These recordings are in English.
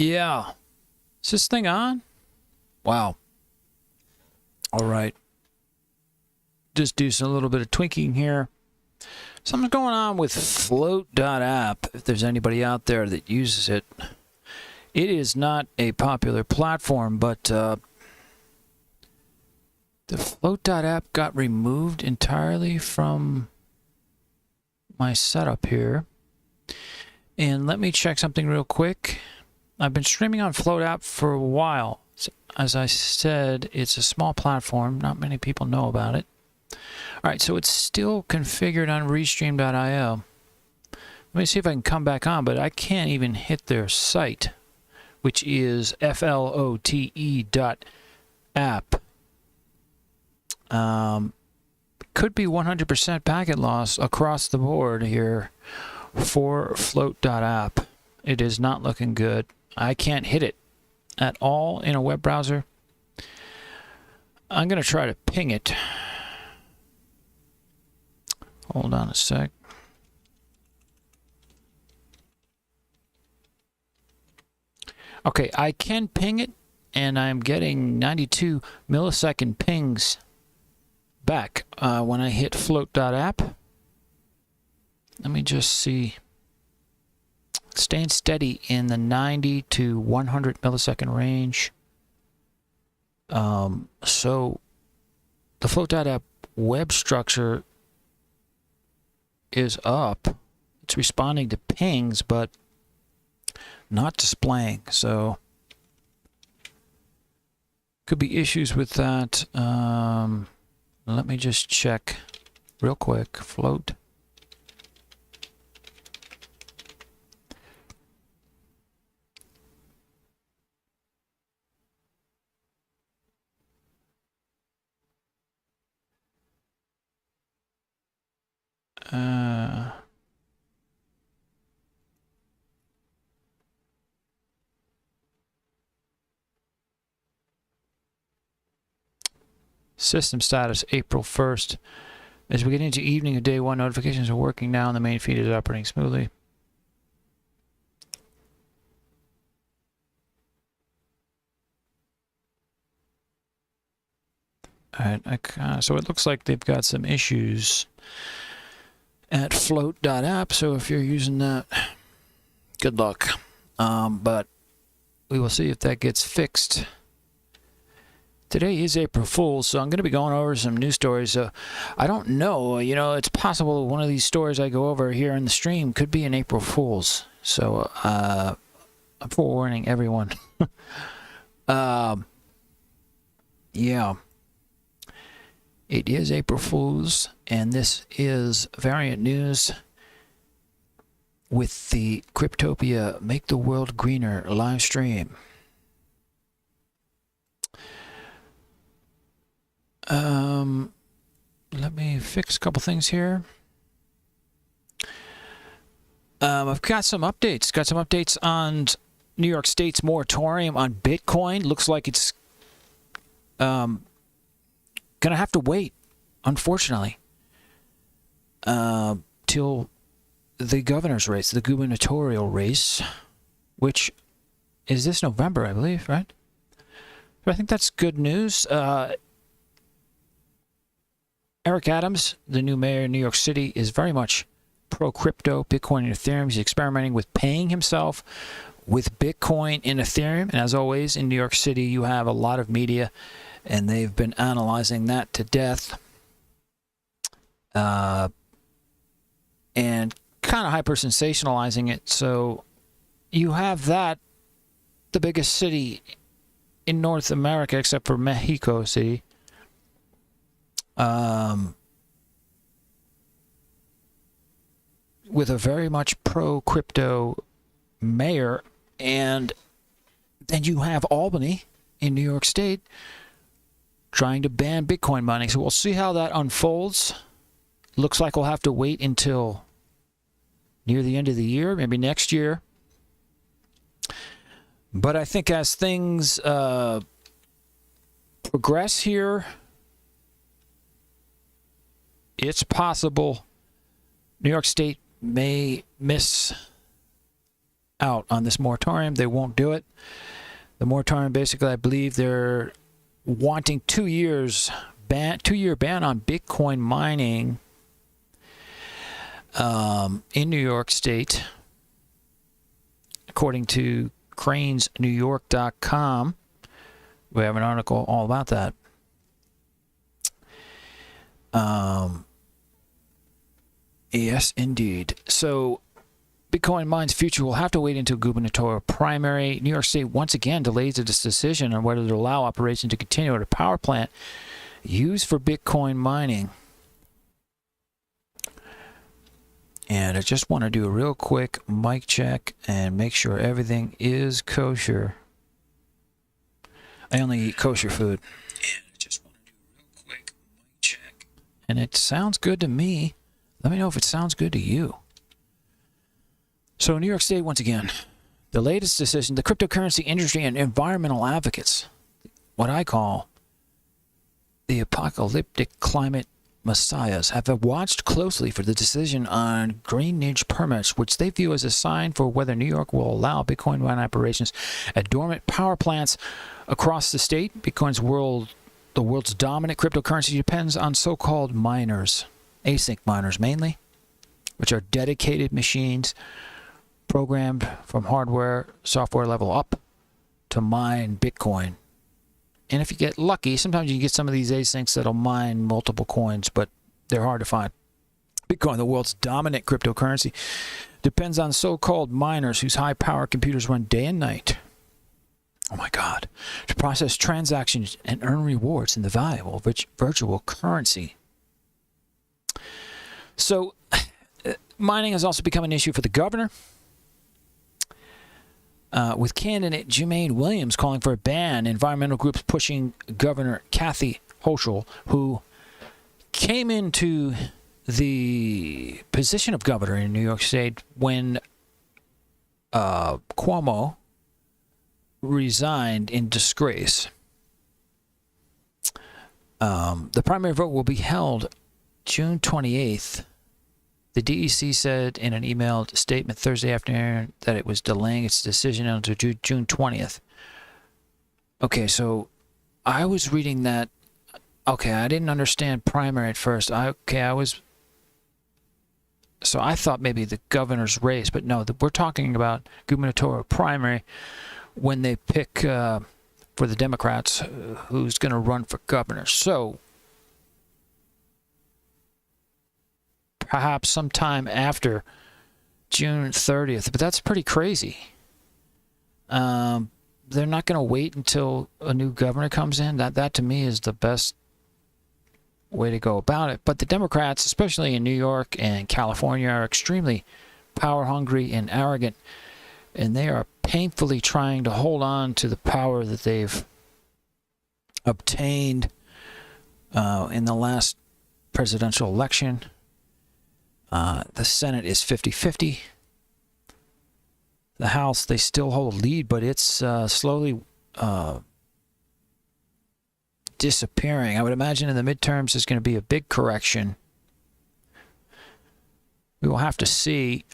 Yeah. Is this thing on? Wow. All right. Just do a little bit of tweaking here. Something's going on with Float.app, if there's anybody out there that uses it. It is not a popular platform, but the Float.app got removed entirely from my setup here. And let me check something real quick. I've been streaming on Float app for a while. As I said, it's a small platform. Not many people know about it. All right, so it's still configured on Restream.io. Let me see if I can come back on, but I can't even hit their site, which is flote.app. Could be 100% packet loss across the board here for Float.app. It is not looking good. I can't hit it at all in a web browser. I'm going to try to ping it. Hold on a sec. Okay, I can ping it, and I'm getting 92 millisecond pings back when I hit float.app. Let me just see. Staying steady in the 90 to 100 millisecond range. So the float.app web structure is up. It's responding to pings, but not displaying. So could be issues with that. Let me just check real quick. Float. System status April 1st. As we get into evening of day 1, notifications are working now and the main feed is operating smoothly. Alright, so it looks like they've got some issues at float.app, so if you're using that, good luck. But we will see if that gets fixed. Today is April Fool's, so I'm going to be going over some news stories. I don't know, you know, it's possible one of these stories I go over here in the stream could be an April Fool's. So I'm forewarning everyone. Yeah. It is April Fool's, and this is Variant News with the Cryptopia Make the World Greener live stream. Let me fix a couple things here. I've got some updates. Got some updates on New York State's moratorium on Bitcoin. Looks like it's gonna have to wait, unfortunately, till the governor's race, the gubernatorial race, which is this November, I believe, right? So I think that's good news. Eric Adams, the new mayor of New York City, is very much pro-crypto, Bitcoin and Ethereum. He's experimenting with paying himself with Bitcoin and Ethereum. And as always, in New York City, you have a lot of media, and they've been analyzing that to death. And kind of hyper-sensationalizing it. So you have that, the biggest city in North America, except for Mexico City, with a very much pro-crypto mayor, and then you have Albany in New York State trying to ban Bitcoin mining. So we'll see how that unfolds. Looks like we'll have to wait until near the end of the year, maybe next year. But I think as things progress here, it's possible New York State may miss out on this moratorium. They won't do it. The moratorium, basically, I believe they're wanting 2 years ban, 2-year ban on Bitcoin mining in New York State, according to cranesnewyork.com. We have an article all about that. Yes, indeed. So Bitcoin mine's future will have to wait until gubernatorial primary. New York State once again delays its decision on whether to allow operation to continue at a power plant used for Bitcoin mining. And I just want to do a real quick mic check and make sure everything is kosher. I only eat kosher food. And I just want to do a real quick mic check. And it sounds good to me. Let me know if it sounds good to you. So New York State, once again, the latest decision, the cryptocurrency industry and environmental advocates, what I call the apocalyptic climate messiahs, have watched closely for the decision on greenage permits, which they view as a sign for whether New York will allow Bitcoin mining operations at dormant power plants across the state. The world's dominant cryptocurrency depends on so-called miners, async miners mainly, which are dedicated machines programmed from hardware, software level up to mine Bitcoin. And if you get lucky, sometimes you can get some of these asyncs that'll mine multiple coins, but they're hard to find. Bitcoin, the world's dominant cryptocurrency, depends on so-called miners whose high-power computers run day and night. Oh my God. To process transactions and earn rewards in the valuable virtual currency. So, mining has also become an issue for the governor, with candidate Jumaine Williams calling for a ban, environmental groups pushing Governor Kathy Hochul, who came into the position of governor in New York State when Cuomo resigned in disgrace. The primary vote will be held June 28th. The DEC said in an emailed statement Thursday afternoon that it was delaying its decision until June 20th. Okay, so I was reading that. Okay, I didn't understand primary at first. So I thought maybe the governor's race, but no, we're talking about gubernatorial primary when they pick for the Democrats who's going to run for governor. So perhaps sometime after June 30th, but that's pretty crazy. They're not going to wait until a new governor comes in. That to me is the best way to go about it. But the Democrats, especially in New York and California, are extremely power hungry and arrogant, and they are painfully trying to hold on to the power that they've obtained in the last presidential election. The Senate is 50-50. The House, they still hold a lead, but it's slowly disappearing. I would imagine in the midterms there's going to be a big correction. We will have to see.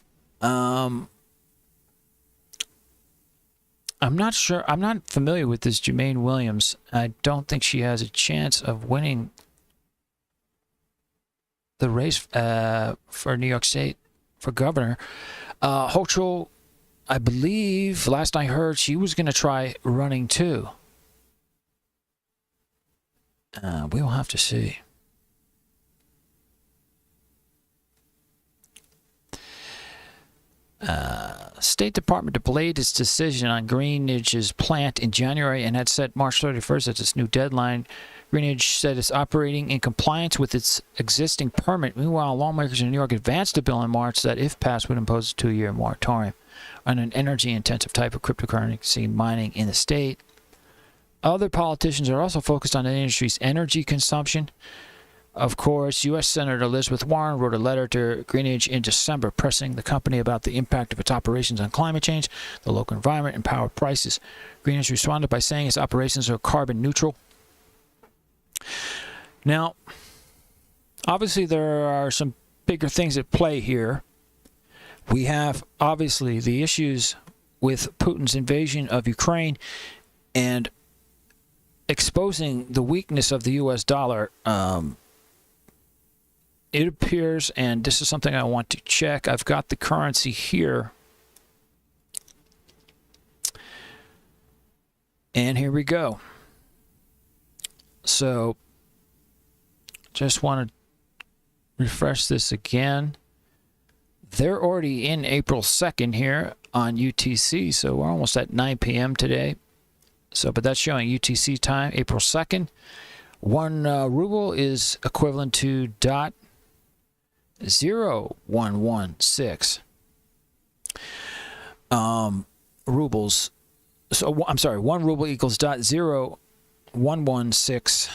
I'm not sure. I'm not familiar with this Jumaine Williams. I don't think she has a chance of winning the race for New York State for governor. Hochul, I believe, last I heard, she was going to try running too. We will have to see. State Department delayed its decision on Greenidge's plant in January and had set March 31st as its new deadline. Greenidge said it's operating in compliance with its existing permit. Meanwhile, lawmakers in New York advanced a bill in March that, if passed, would impose a 2-year moratorium on an energy-intensive type of cryptocurrency mining in the state. Other politicians are also focused on the industry's energy consumption. Of course, U.S. Senator Elizabeth Warren wrote a letter to Greenidge in December pressing the company about the impact of its operations on climate change, the local environment, and power prices. Greenidge responded by saying its operations are carbon neutral. Now, obviously there are some bigger things at play here. We have, obviously, the issues with Putin's invasion of Ukraine and exposing the weakness of the U.S. dollar, it appears, and this is something I want to check, I've got the currency here. And here we go. So, just want to refresh this again. They're already in April 2nd here on UTC, so we're almost at 9 p.m. today. So, but that's showing UTC time, April 2nd. 1 ruble is equivalent to .0116 rubles. So, I'm sorry, 1 ruble equals .0116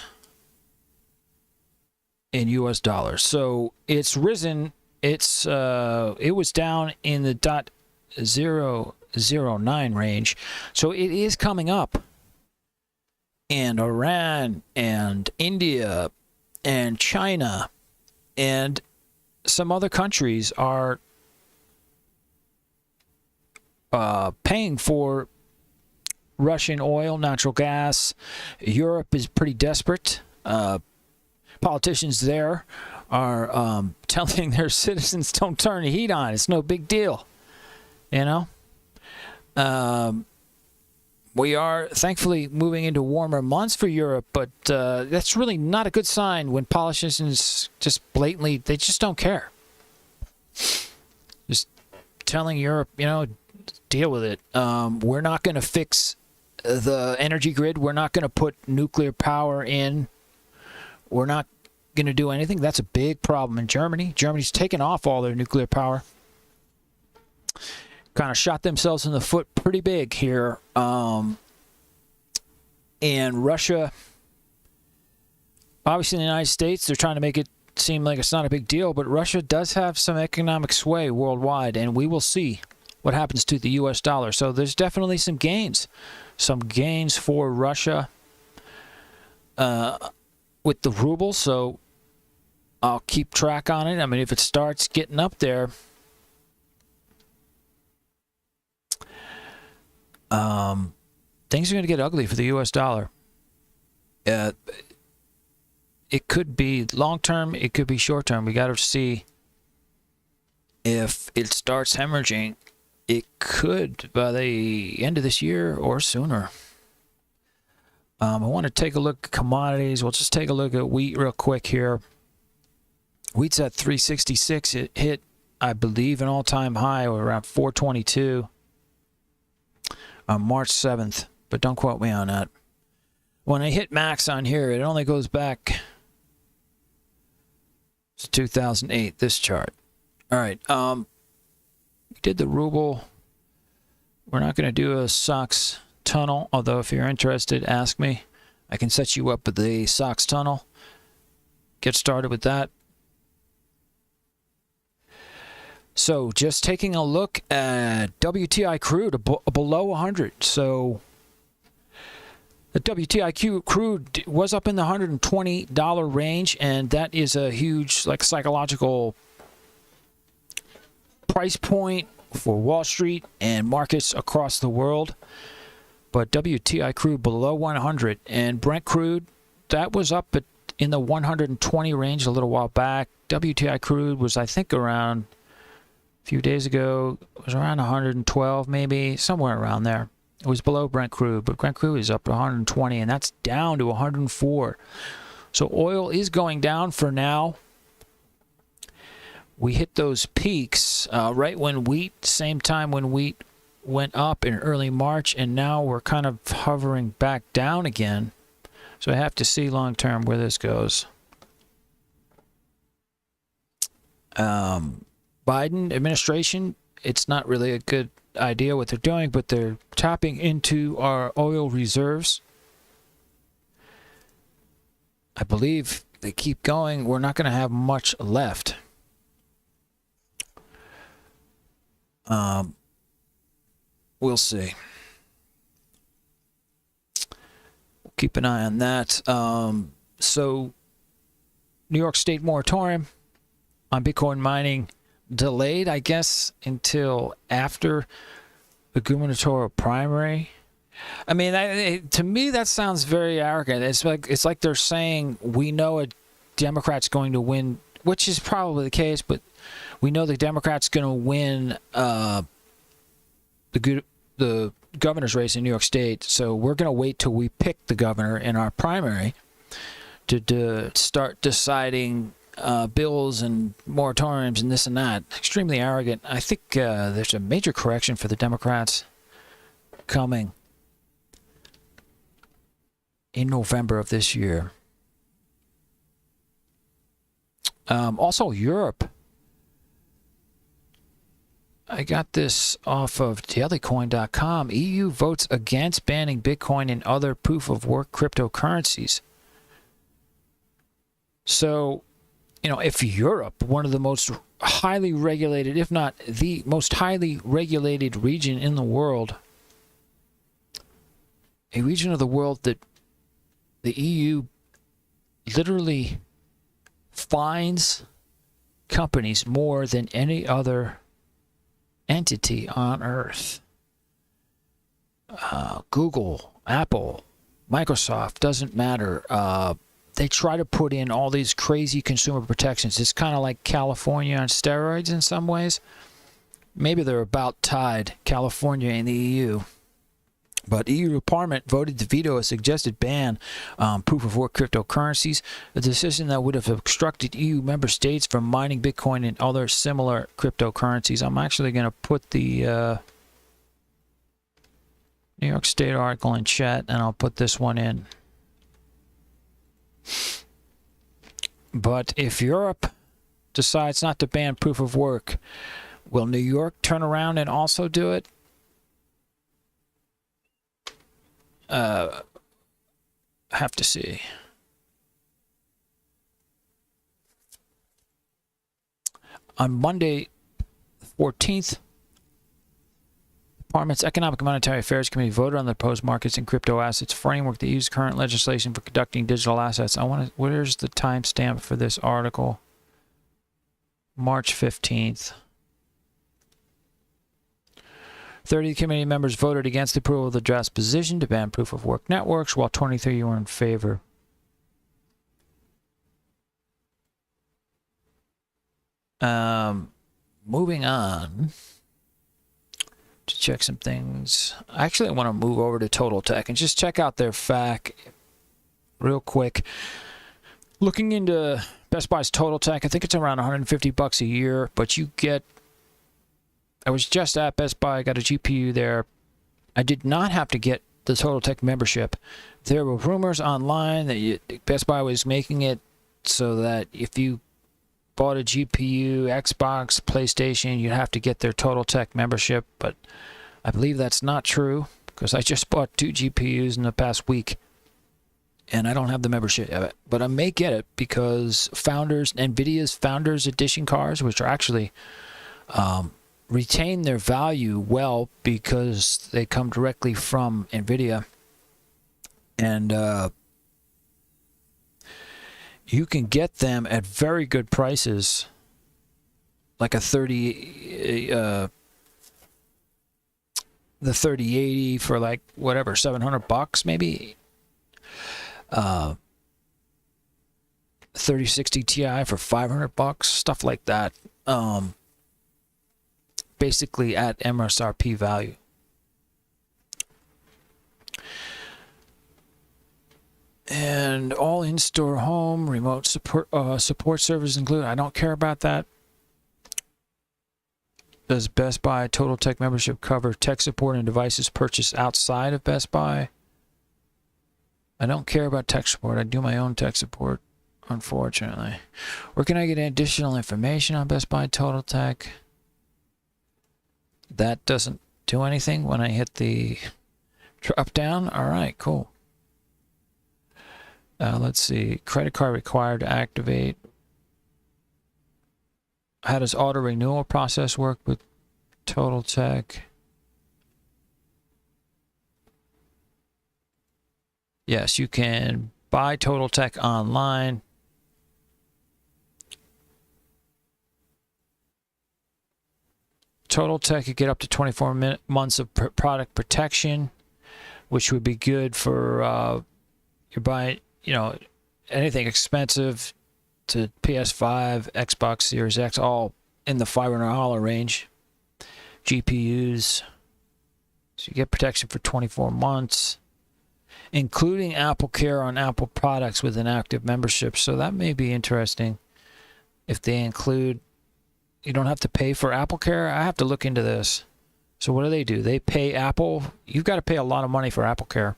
in US dollars. So it's risen. It was down in the .009 range. So it is coming up. And Iran and India and China and some other countries are paying for Russian oil, natural gas. Europe is pretty desperate. Politicians there are telling their citizens, don't turn the heat on. It's no big deal. You know? We are thankfully moving into warmer months for Europe, but that's really not a good sign when politicians just blatantly, they just don't care. Just telling Europe, you know, deal with it. We're not going to fix the energy grid. We're not going to put nuclear power in. We're not going to do anything. That's a big problem in Germany. Germany's taken off all their nuclear power. Kind of shot themselves in the foot pretty big here. And Russia, obviously in the United States, they're trying to make it seem like it's not a big deal, but Russia does have some economic sway worldwide, and we will see what happens to the U.S. dollar. So there's definitely some gains for Russia with the ruble. So I'll keep track on it. I mean, if it starts getting up there, things are going to get ugly for the U.S. dollar. It could be long-term. It could be short-term. We got to see if it starts hemorrhaging. It could by the end of this year or sooner. I want to take a look at commodities. We'll just take a look at wheat real quick here. Wheat's at 366. It hit, I believe, an all-time high of around 422 on March 7th, but don't quote me on that. When I hit max on here, it only goes back to 2008, this chart. All right, we did the ruble. We're not going to do a SOX tunnel, although if you're interested, ask me. I can set you up with the SOX tunnel. Get started with that. So just taking a look at WTI crude below 100. So the WTI crude was up in the $120 range, and that is a huge, like, psychological price point for Wall Street and markets across the world. But WTI crude below 100, and Brent crude, that was up in the 120 range a little while back. WTI crude was, I think, around a few days ago, it was around 112 maybe, somewhere around there. It was below Brent crude, but Brent crude is up to 120, and that's down to 104. So oil is going down for now. We hit those peaks right when wheat, same time when wheat went up in early March, and now we're kind of hovering back down again. So I have to see long term where this goes. Biden administration, it's not really a good idea what they're doing, but they're tapping into our oil reserves. I believe they keep going. We're not going to have much left. We'll see. We'll keep an eye on that. So, New York State moratorium on Bitcoin mining delayed, I guess, until after the gubernatorial primary. I mean, to me, that sounds very arrogant. It's like they're saying we know a Democrat's going to win, which is probably the case, but we know the Democrat's going to win the governor's race in New York State, so we're going to wait till we pick the governor in our primary to start deciding bills and moratoriums and this and that. Extremely arrogant. I think there's a major correction for the Democrats coming in November of this year. Also, Europe. I got this off of dailycoin.com. EU votes against banning Bitcoin and other proof-of-work cryptocurrencies. So, if Europe, one of the most highly regulated, if not the most highly regulated region in the world, a region of the world that the EU literally fines companies more than any other entity on Earth. Google, Apple, Microsoft, doesn't matter. They try to put in all these crazy consumer protections. It's kind of like California on steroids in some ways. Maybe they're about tied, California and the EU. But EU Parliament voted to veto a suggested ban on proof-of-work cryptocurrencies, a decision that would have obstructed EU member states from mining Bitcoin and other similar cryptocurrencies. I'm actually going to put the New York State article in chat, and I'll put this one in. But if Europe decides not to ban proof-of-work, will New York turn around and also do it? Have to see. On Monday, the 14th, Parliament's Economic and Monetary Affairs Committee voted on the proposed markets and crypto assets framework that uses current legislation for conducting digital assets. Where's the timestamp for this article? March 15th. 30 committee members voted against the approval of the draft's position to ban proof-of-work networks, while 23 were in favor. Moving on to check some things. Actually, I want to move over to Total Tech and just check out their FAQ real quick. Looking into Best Buy's Total Tech, I think it's around $150 a year, but you get... I was just at Best Buy, I got a GPU there. I did not have to get the Total Tech membership. There were rumors online that Best Buy was making it so that if you bought a GPU, Xbox, PlayStation, you'd have to get their Total Tech membership, but I believe that's not true because I just bought 2 GPUs in the past week and I don't have the membership of it. But I may get it because NVIDIA's Founders Edition cars, which are actually... retain their value well because they come directly from NVIDIA, and you can get them at very good prices, like the 3080 for like whatever, $700 maybe, 3060 Ti for $500, stuff like that. Basically at MSRP value. And all in-store home, remote support services included. I don't care about that. Does Best Buy Total Tech membership cover tech support and devices purchased outside of Best Buy? I don't care about tech support. I do my own tech support, unfortunately. Where can I get additional information on Best Buy Total Tech? That doesn't do anything when I hit the drop down. All right, cool. Let's see. Credit card required to activate. How does auto renewal process work with Total Tech? Yes, you can buy Total Tech online. Total Tech could get up to 24 months of product protection, which would be good for you're buying, anything expensive to PS5, Xbox Series X, all in the $500 range. GPUs. So you get protection for 24 months, including Apple Care on Apple products with an active membership. So that may be interesting if they include, you don't have to pay for Apple Care. I have to look into this. So what do? They pay Apple. You've got to pay a lot of money for Apple Care.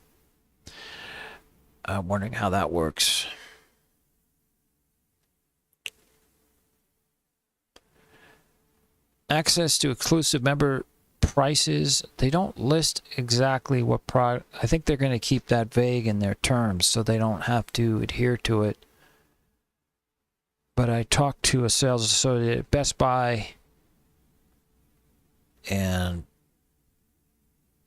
I'm wondering how that works. Access to exclusive member prices. They don't list exactly what product. I think they're going to keep that vague in their terms so they don't have to adhere to it. But I talked to a sales associate at Best Buy, and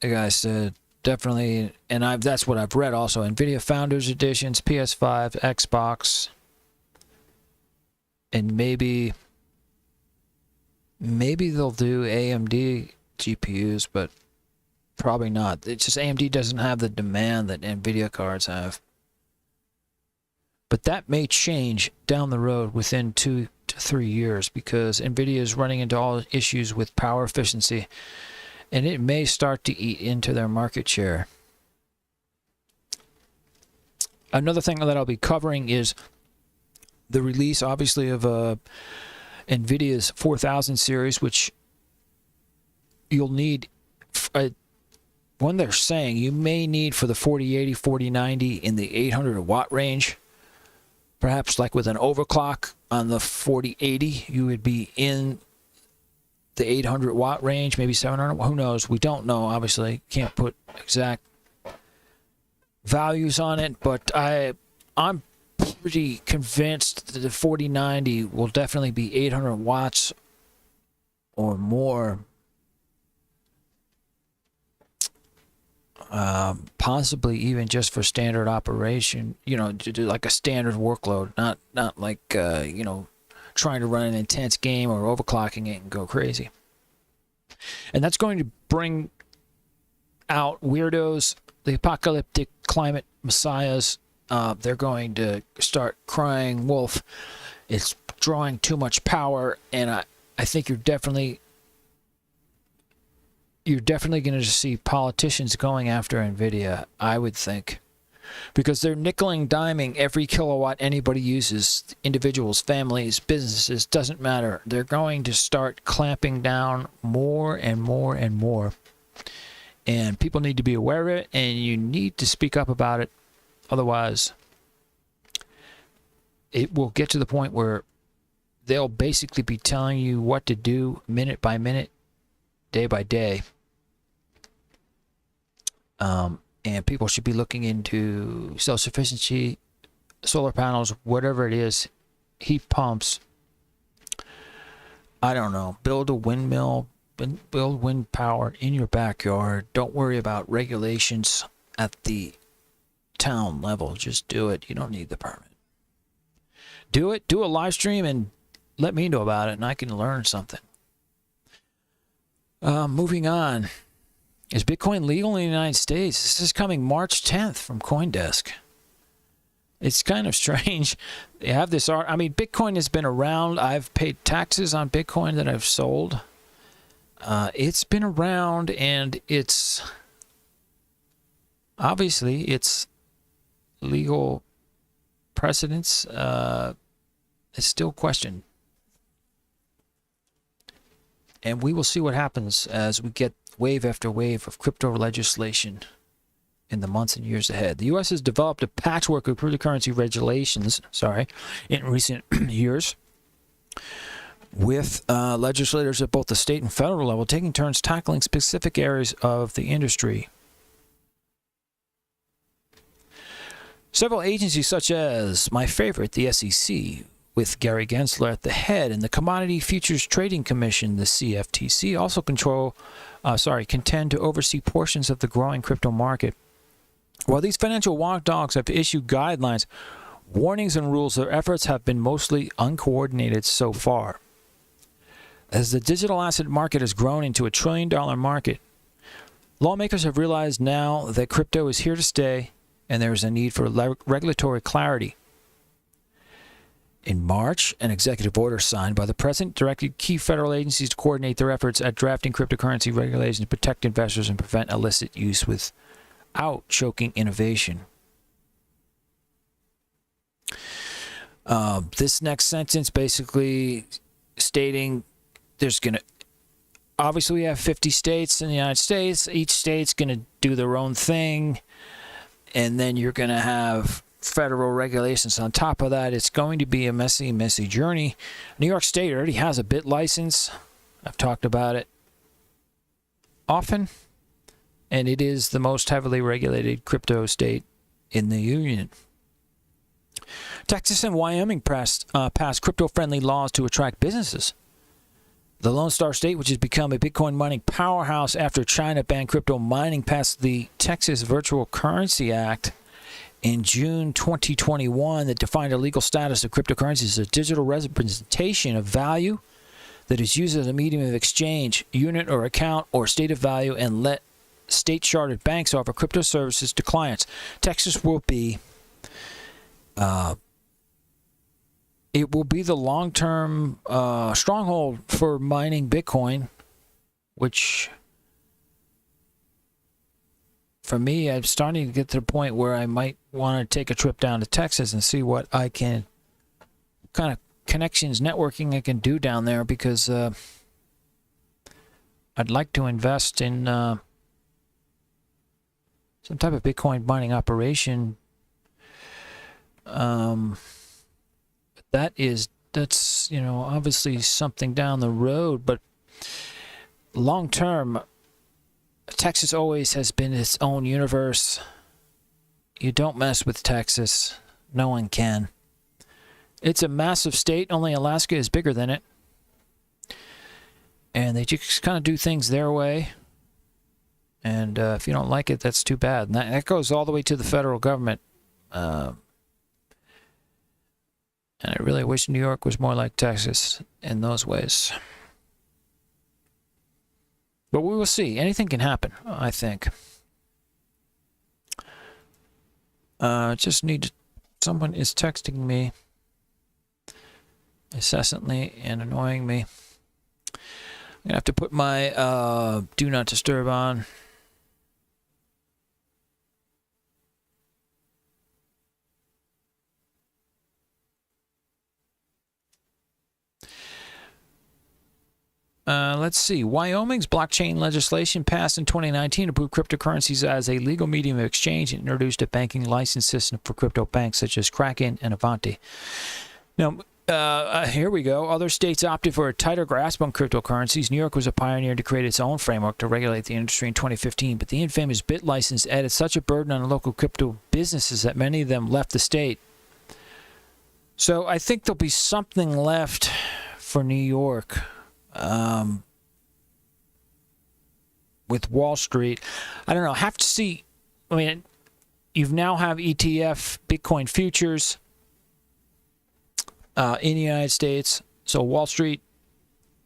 the guy said definitely, and that's what I've read also, NVIDIA Founders Editions, PS5, Xbox, and maybe they'll do AMD GPUs, but probably not. It's just AMD doesn't have the demand that NVIDIA cards have. But that may change down the road within 2 to 3 years because NVIDIA is running into all issues with power efficiency, and it may start to eat into their market share. Another thing that I'll be covering is the release, obviously, of NVIDIA's 4000 series, which you'll need, when they're saying you may need for the 4080, 4090 in the 800 watt range. Perhaps like with an overclock on the 4080, you would be in the 800 watt range, maybe 700. Who knows? We don't know, obviously. Can't put exact values on it, but I'm pretty convinced that the 4090 will definitely be 800 watts or more. Possibly even just for standard operation, to do like a standard workload, not like, trying to run an intense game or overclocking it and go crazy. And that's going to bring out weirdos, the apocalyptic climate messiahs. They're going to start crying wolf. It's drawing too much power, and I think you're definitely going to see politicians going after NVIDIA, I would think. Because they're nickel and diming every kilowatt anybody uses. Individuals, families, businesses, doesn't matter. They're going to start clamping down more and more and more. And people need to be aware of it, and you need to speak up about it. Otherwise, it will get to the point where they'll basically be telling you what to do minute by minute, day by day. And people should be looking into self-sufficiency, solar panels, whatever it is, heat pumps. I don't know. Build a windmill, build wind power in your backyard. Don't worry about regulations at the town level. Just do it. You don't need the permit. Do it. Do a live stream and let me know about it, and I can learn something. Moving on. Is Bitcoin legal in the United States? This is coming March 10th from CoinDesk. It's kind of strange. They have this art. I mean, Bitcoin has been around. I've paid taxes on Bitcoin that I've sold. It's been around, and it's obviously its legal precedence is still questioned. And we will see what happens as we get wave after wave of crypto legislation in the months and years ahead. The U.S. has developed a patchwork of cryptocurrency regulations, in recent years, with legislators at both the state and federal level taking turns tackling specific areas of the industry. Several agencies, such as my favorite, the SEC, with Gary Gensler at the head, and the Commodity Futures Trading Commission, the CFTC, also contend to oversee portions of the growing crypto market. While these financial watchdogs have issued guidelines, warnings, and rules, their efforts have been mostly uncoordinated so far. As the digital asset market has grown into a $1 trillion market, lawmakers have realized now that crypto is here to stay and there is a need for regulatory clarity. In March, an executive order signed by the president directed key federal agencies to coordinate their efforts at drafting cryptocurrency regulations to protect investors and prevent illicit use without choking innovation. This next sentence basically stating there's going to, obviously we have 50 states in the United States. Each state's going to do their own thing. And then you're going to have federal regulations on top of that. It's going to be a messy, messy journey. New York State already has a BIT license. I've talked about it often. And it is the most heavily regulated crypto state in the union. Texas and Wyoming passed crypto-friendly laws to attract businesses. The Lone Star State, which has become a Bitcoin mining powerhouse after China banned crypto mining, passed the Texas Virtual Currency Act in June 2021 that defined a legal status of cryptocurrencies as a digital representation of value that is used as a medium of exchange, unit or account, or state of value, and let state-chartered banks offer crypto services to clients. Texas will be it will be the long-term stronghold for mining Bitcoin, which, for me, I'm starting to get to the point where I might want to take a trip down to Texas and see what I can, kind of connections, networking I can do down there, because I'd like to invest in some type of Bitcoin mining operation. That's obviously something down the road, but long term, Texas always has been its own universe. You don't mess with Texas. No one can. It's a massive state. Only Alaska is bigger than it. And they just kind of do things their way. And if you don't like it, that's too bad. And that goes all the way to the federal government. And I really wish New York was more like Texas in those ways. But we will see. Anything can happen, I think. Just need... Someone is texting me incessantly and annoying me. I'm going to have to put my Do Not Disturb on. Let's see. Wyoming's blockchain legislation passed in 2019 approved cryptocurrencies as a legal medium of exchange and introduced a banking license system for crypto banks such as Kraken and Avanti. Now, here we go. Other states opted for a tighter grasp on cryptocurrencies. New York was a pioneer to create its own framework to regulate the industry in 2015, but the infamous BIT license added such a burden on local crypto businesses that many of them left the state. So I think there'll be something left for New York. With Wall Street, I don't know. Have to see. I mean, you now have ETF Bitcoin futures in the United States. So Wall Street,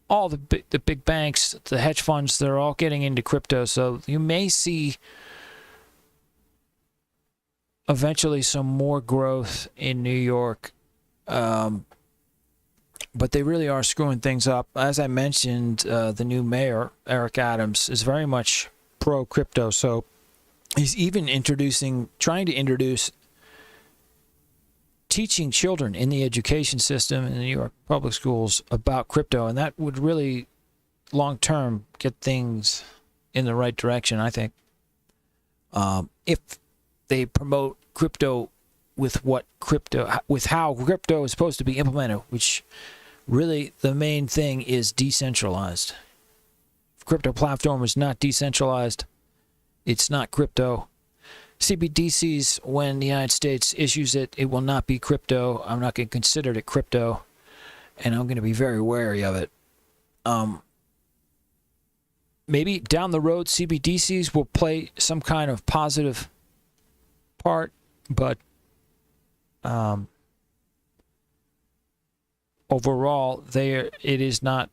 all the big banks, the hedge funds, they're all getting into crypto. So you may see eventually some more growth in New York. But they really are screwing things up. As I mentioned, the new mayor, Eric Adams, is very much pro-crypto. So he's even trying to introduce teaching children in the education system in the New York public schools about crypto. And that would really, long-term, get things in the right direction, I think. If they promote crypto with how crypto is supposed to be implemented, which really the main thing is decentralized. If crypto platform is not decentralized, it's not crypto. CBDCs, when the United States issues it, it will not be crypto. I'm not going to consider it crypto, and I'm going to be very wary of it. Maybe down the road, CBDCs will play some kind of positive part, but overall, it is not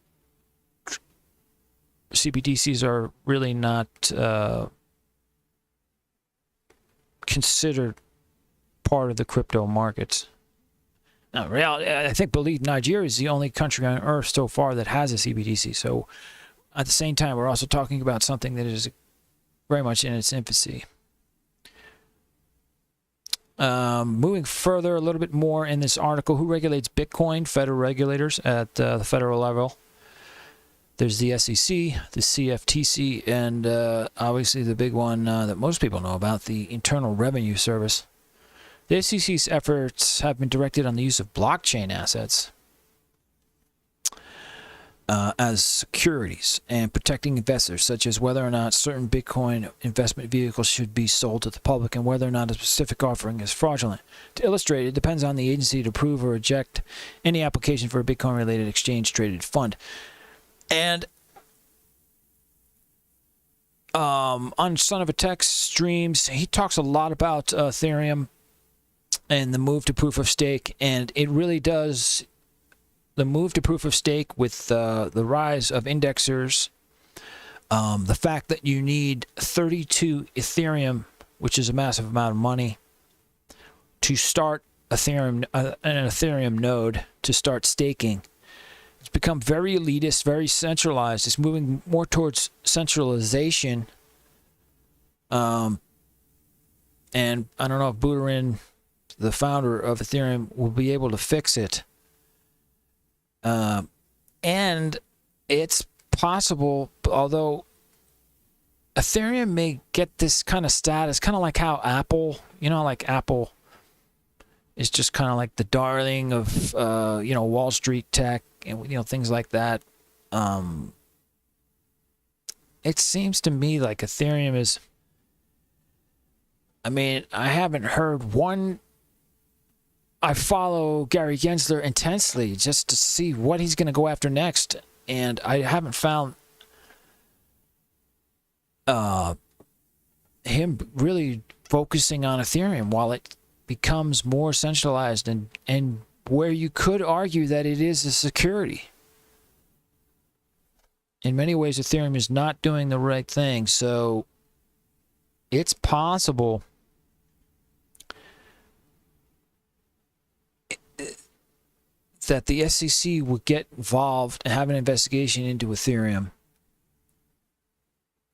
CBDCs are really not considered part of the crypto markets. Now, reality, I believe Nigeria is the only country on earth so far that has a CBDC. So at the same time, we're also talking about something that is very much in its infancy. Moving further a little bit more in this article, who regulates Bitcoin? Federal regulators at the federal level. There's the SEC, the CFTC, and obviously the big one that most people know about, the Internal Revenue Service. The SEC's efforts have been directed on the use of blockchain assets as securities and protecting investors, such as whether or not certain Bitcoin investment vehicles should be sold to the public and whether or not a specific offering is fraudulent. To illustrate, it depends on the agency to approve or reject any application for a Bitcoin-related exchange-traded fund. And on Son of a Tech streams, he talks a lot about Ethereum and the move to proof of stake, and it really does. The move to proof of stake with the rise of indexers, the fact that you need 32 Ethereum, which is a massive amount of money, to start an Ethereum node to start staking. It's become very elitist, very centralized. It's moving more towards centralization. And I don't know if Buterin, the founder of Ethereum, will be able to fix it. And it's possible, although Ethereum may get this kind of status, kind of like how Apple, like Apple is just kind of like the darling of, Wall Street tech and, things like that. It seems to me like Ethereum is, I haven't heard one. I follow Gary Gensler intensely just to see what he's going to go after next, and I haven't found him really focusing on Ethereum while it becomes more centralized and where you could argue that it is a security. In many ways, Ethereum is not doing the right thing, so it's possible that the SEC would get involved and have an investigation into Ethereum.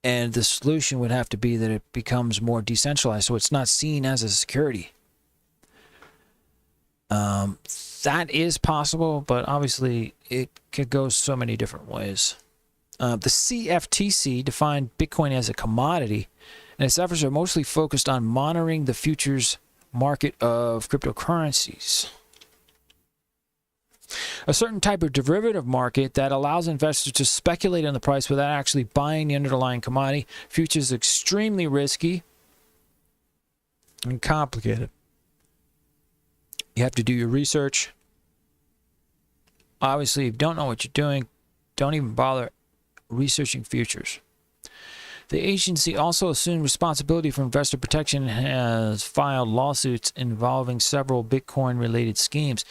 And the solution would have to be that it becomes more decentralized, so it's not seen as a security. That is possible, but obviously it could go so many different ways. The CFTC defined Bitcoin as a commodity, and its efforts are mostly focused on monitoring the futures market of cryptocurrencies. A certain type of derivative market that allows investors to speculate on the price without actually buying the underlying commodity. Futures is extremely risky and complicated. You have to do your research. Obviously, if you don't know what you're doing, don't even bother researching futures. The agency also assumed responsibility for investor protection and has filed lawsuits involving several Bitcoin-related schemes.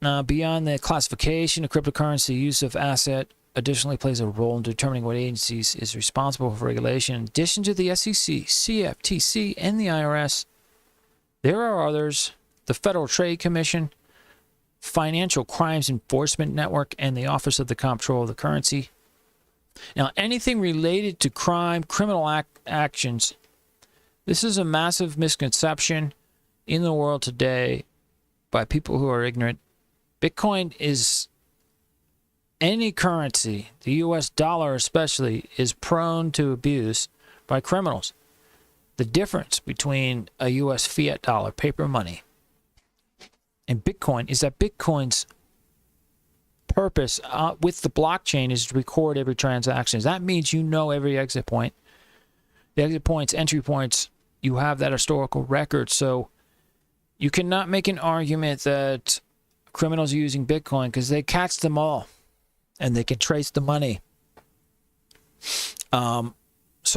Beyond the classification of cryptocurrency, use of asset additionally plays a role in determining what agencies is responsible for regulation. In addition to the SEC, CFTC, and the IRS, there are others: the Federal Trade Commission, Financial Crimes Enforcement Network, and the Office of the Comptroller of the Currency. Now, anything related to crime, criminal actions, this is a massive misconception in the world today by people who are ignorant. Bitcoin is any currency, the US dollar especially, is prone to abuse by criminals. The difference between a US fiat dollar, paper money, and Bitcoin is that Bitcoin's purpose with the blockchain is to record every transaction. That means you know every exit point. The exit points, entry points, you have that historical record. So you cannot make an argument that criminals are using Bitcoin because they catch them all and they can trace the money. So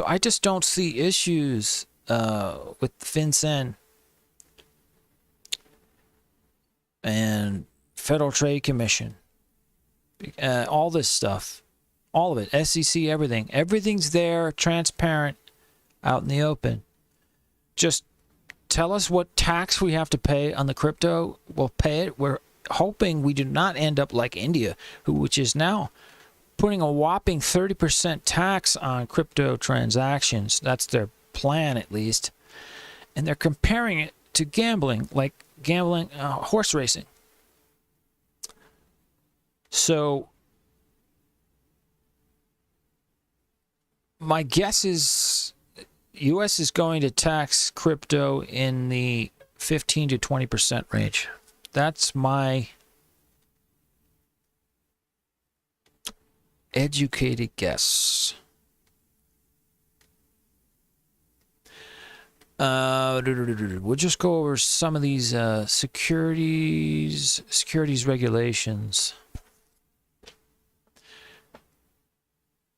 I just don't see issues with FinCEN and Federal Trade Commission, all this stuff. All of it. SEC, everything. Everything's there, transparent, out in the open. Just tell us what tax we have to pay on the crypto. We'll pay it. We're hoping we do not end up like India, which is now putting a whopping 30% tax on crypto transactions. That's their plan, at least. And they're comparing it to gambling, like gambling, horse racing. So my guess is U.S. is going to tax crypto in the 15 to 20% range. That's my educated guess. We'll just go over some of these securities regulations.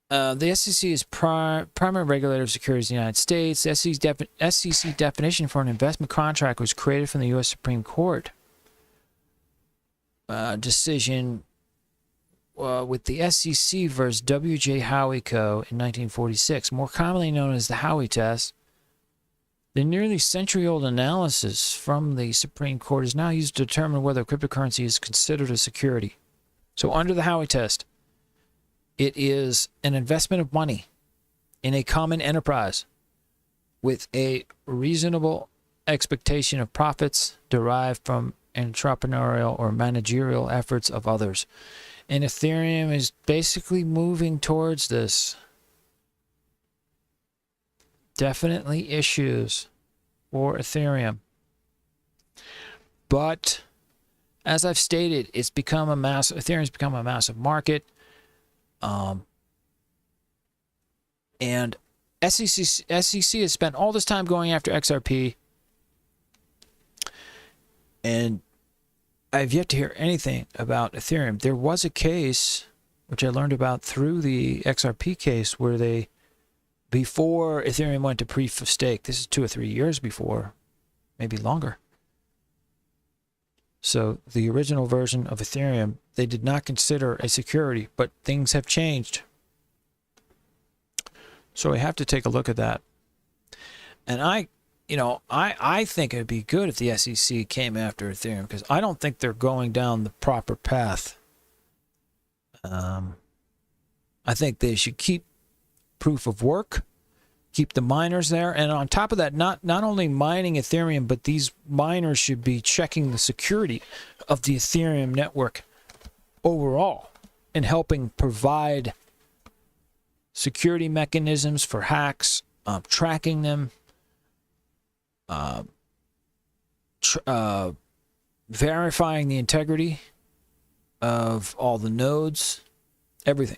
The SEC is primary regulator of securities in the United States. The SEC definition for an investment contract was created from the U.S. Supreme Court decision with the SEC versus W.J. Howey Co. in 1946, more commonly known as the Howey test. The nearly century-old analysis from the Supreme Court is now used to determine whether cryptocurrency is considered a security. So under the Howey test, it is an investment of money in a common enterprise with a reasonable expectation of profits derived from entrepreneurial or managerial efforts of others. And Ethereum is basically moving towards this. Definitely issues for Ethereum. But as I've stated, Ethereum's become a massive market. And SEC has spent all this time going after XRP, and I've yet to hear anything about Ethereum. There was a case, which I learned about through the XRP case, where they, before Ethereum went to proof of stake, this is 2 or 3 years before, maybe longer. So the original version of Ethereum, they did not consider a security, but things have changed. So we have to take a look at that. And I think it would be good if the SEC came after Ethereum, because I don't think they're going down the proper path. I think they should keep proof of work, keep the miners there, and on top of that, not only mining Ethereum, but these miners should be checking the security of the Ethereum network overall and helping provide security mechanisms for hacks, tracking them, verifying the integrity of all the nodes, everything.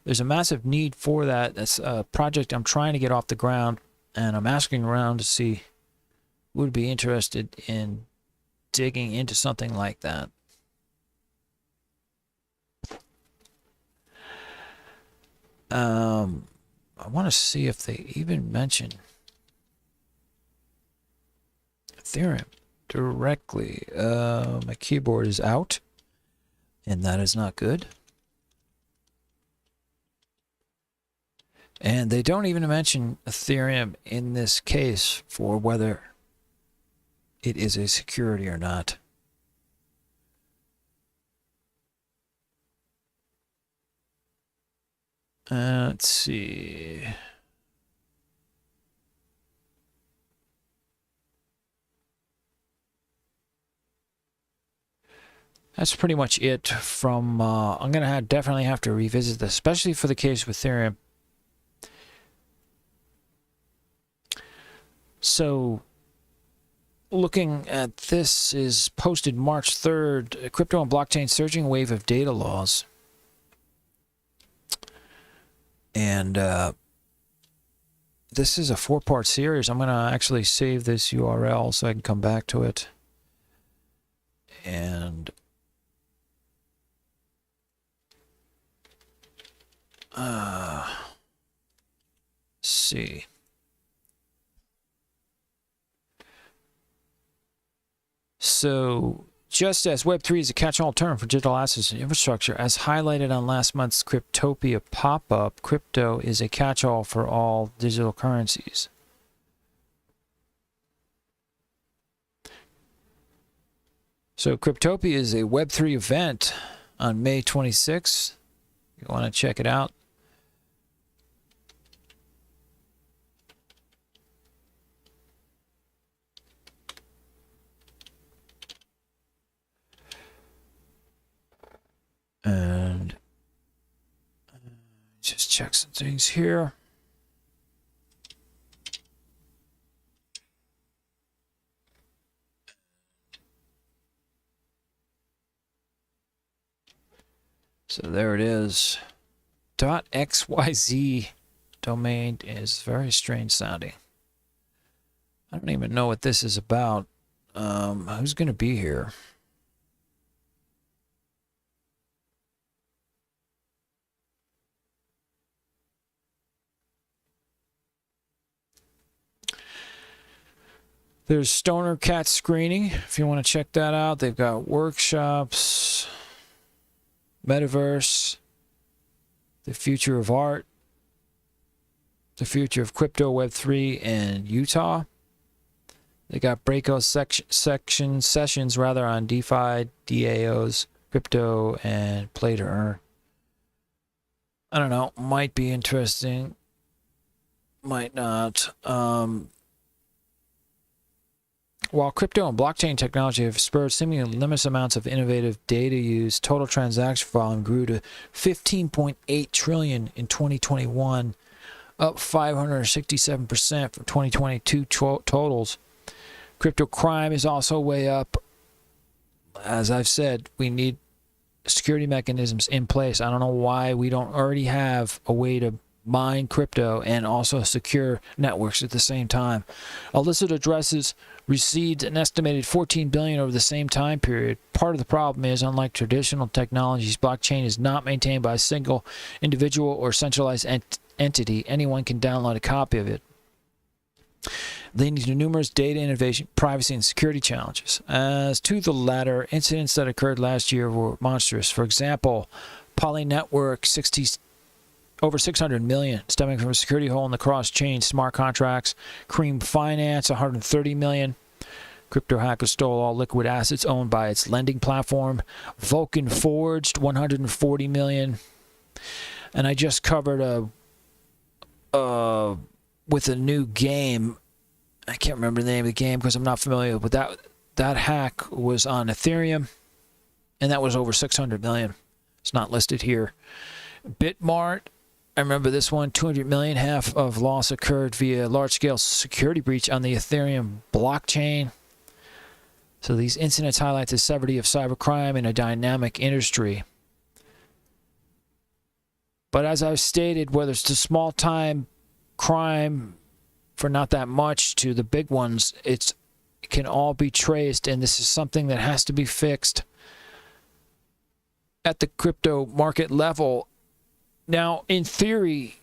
There's a massive need for that. That's a project I'm trying to get off the ground, and I'm asking around to see who would be interested in digging into something like that. I want to see if they even mention Ethereum directly. My keyboard is out, and that is not good. And they don't even mention Ethereum in this case for whether it is a security or not. Let's see. That's pretty much it from, I'm going to definitely have to revisit this, especially for the case with Ethereum. So, looking at this is posted March 3rd, Crypto and Blockchain Surging Wave of Data Laws. And this is a 4-part series. I'm going to actually save this URL so I can come back to it. And see. So just as Web3 is a catch-all term for digital assets and infrastructure, as highlighted on last month's Cryptopia pop-up, crypto is a catch-all for all digital currencies. So Cryptopia is a Web3 event on May 26th. You want to check it out. And just check some things here. So there it is. .xyz domain is very strange sounding. I don't even know what this is about. Who's going to be here? There's Stoner Cat Screening, if you want to check that out. They've got workshops, Metaverse, the future of art, the future of crypto, Web3, and Utah. They got breakout sessions on DeFi, DAOs, crypto, and play to earn. I don't know, might be interesting, might not. While crypto and blockchain technology have spurred seemingly limitless amounts of innovative data use, total transaction volume grew to 15.8 trillion in 2021, up 567% from 2022 totals. Crypto crime is also way up. As I've said, we need security mechanisms in place. I don't know why we don't already have a way to mine crypto and also secure networks at the same time. Illicit addresses received an estimated 14 billion over the same time period. Part of the problem is, unlike traditional technologies, blockchain is not maintained by a single individual or centralized entity. Anyone can download a copy of it, leading to numerous data innovation, privacy, and security challenges. As to the latter, incidents that occurred last year were monstrous. For example, Poly Network over 600 million stemming from a security hole in the cross-chain smart contracts. Cream Finance, 130 million. Crypto hackers stole all liquid assets owned by its lending platform. Vulcan Forged, 140 million. And I just covered with a new game. I can't remember the name of the game because I'm not familiar with that. That hack was on Ethereum, and that was over 600 million. It's not listed here. Bitmart, I remember this one, 200 million. Half of loss occurred via large-scale security breach on the Ethereum blockchain. So these incidents highlight the severity of cybercrime in a dynamic industry. But as I've stated, whether it's the small-time crime for not that much to the big ones, it can all be traced, and this is something that has to be fixed at the crypto market level. Now, in theory,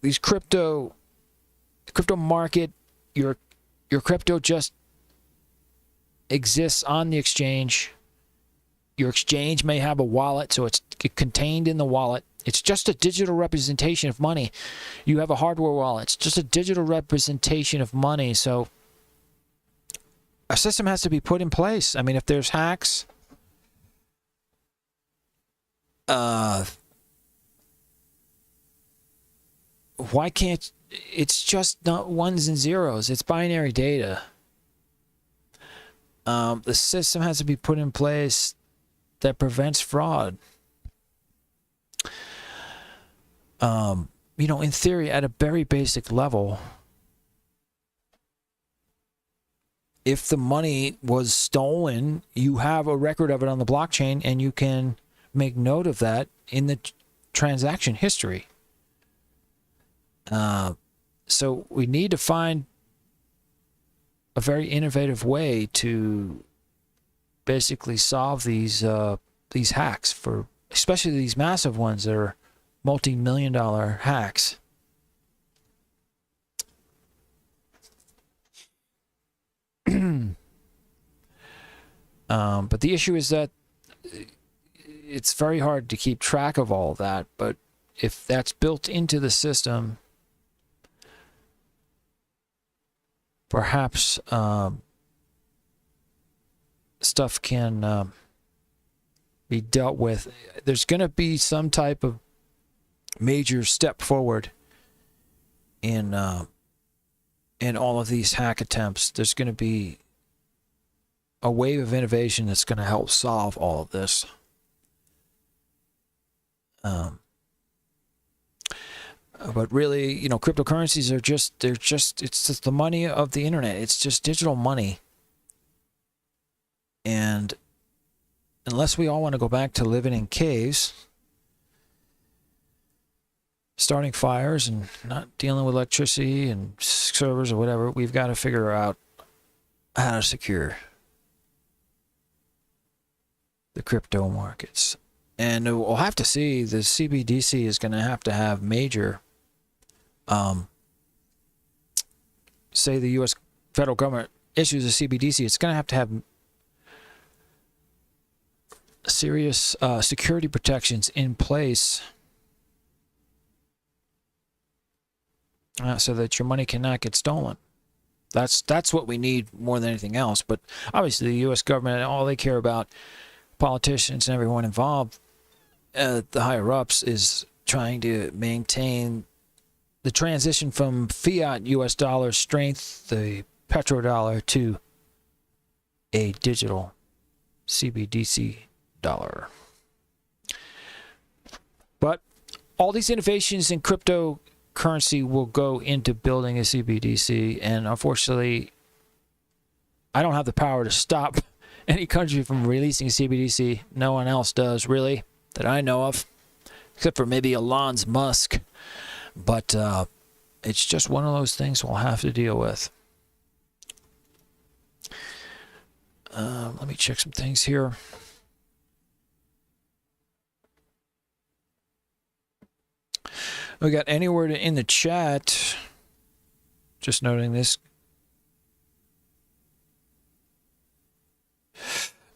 the crypto market, your crypto just exists on the exchange. Your exchange may have a wallet, so it's contained in the wallet. It's just a digital representation of money. You have a hardware wallet. It's just a digital representation of money. So a system has to be put in place. I mean, if there's hacks, why can't, it's just not ones and zeros. It's binary data. The system has to be put in place that prevents fraud. You know, in theory, at a very basic level, if the money was stolen, you have a record of it on the blockchain, and you can make note of that in the transaction history. So we need to find a very innovative way to basically solve these hacks, for especially these massive ones that are multi-million-dollar hacks. But the issue is that it's very hard to keep track of all of that. But if that's built into the system, perhaps stuff can be dealt with. There's going to be some type of major step forward in all of these hack attempts. There's going to be a wave of innovation that's going to help solve all of this. But really, you know, cryptocurrencies are it's just the money of the internet. It's just digital money. And unless we all want to go back to living in caves, starting fires and not dealing with electricity and servers or whatever, we've got to figure out how to secure the crypto markets. And we'll have to see, the CBDC is going to have major, say the U.S. federal government issues a CBDC, it's going to have serious security protections in place so that your money cannot get stolen. That's what we need more than anything else. But obviously the U.S. government, all they care about, politicians and everyone involved, the higher-ups, is trying to maintain the transition from fiat U.S. dollar strength, the petrodollar, to a digital CBDC dollar. But all these innovations in cryptocurrency will go into building a CBDC, and unfortunately, I don't have the power to stop any country from releasing a CBDC. No one else does, really, that I know of, except for maybe Elon Musk. But it's just one of those things we'll have to deal with. Let me check some things here. We got any word in the chat. Just noting this.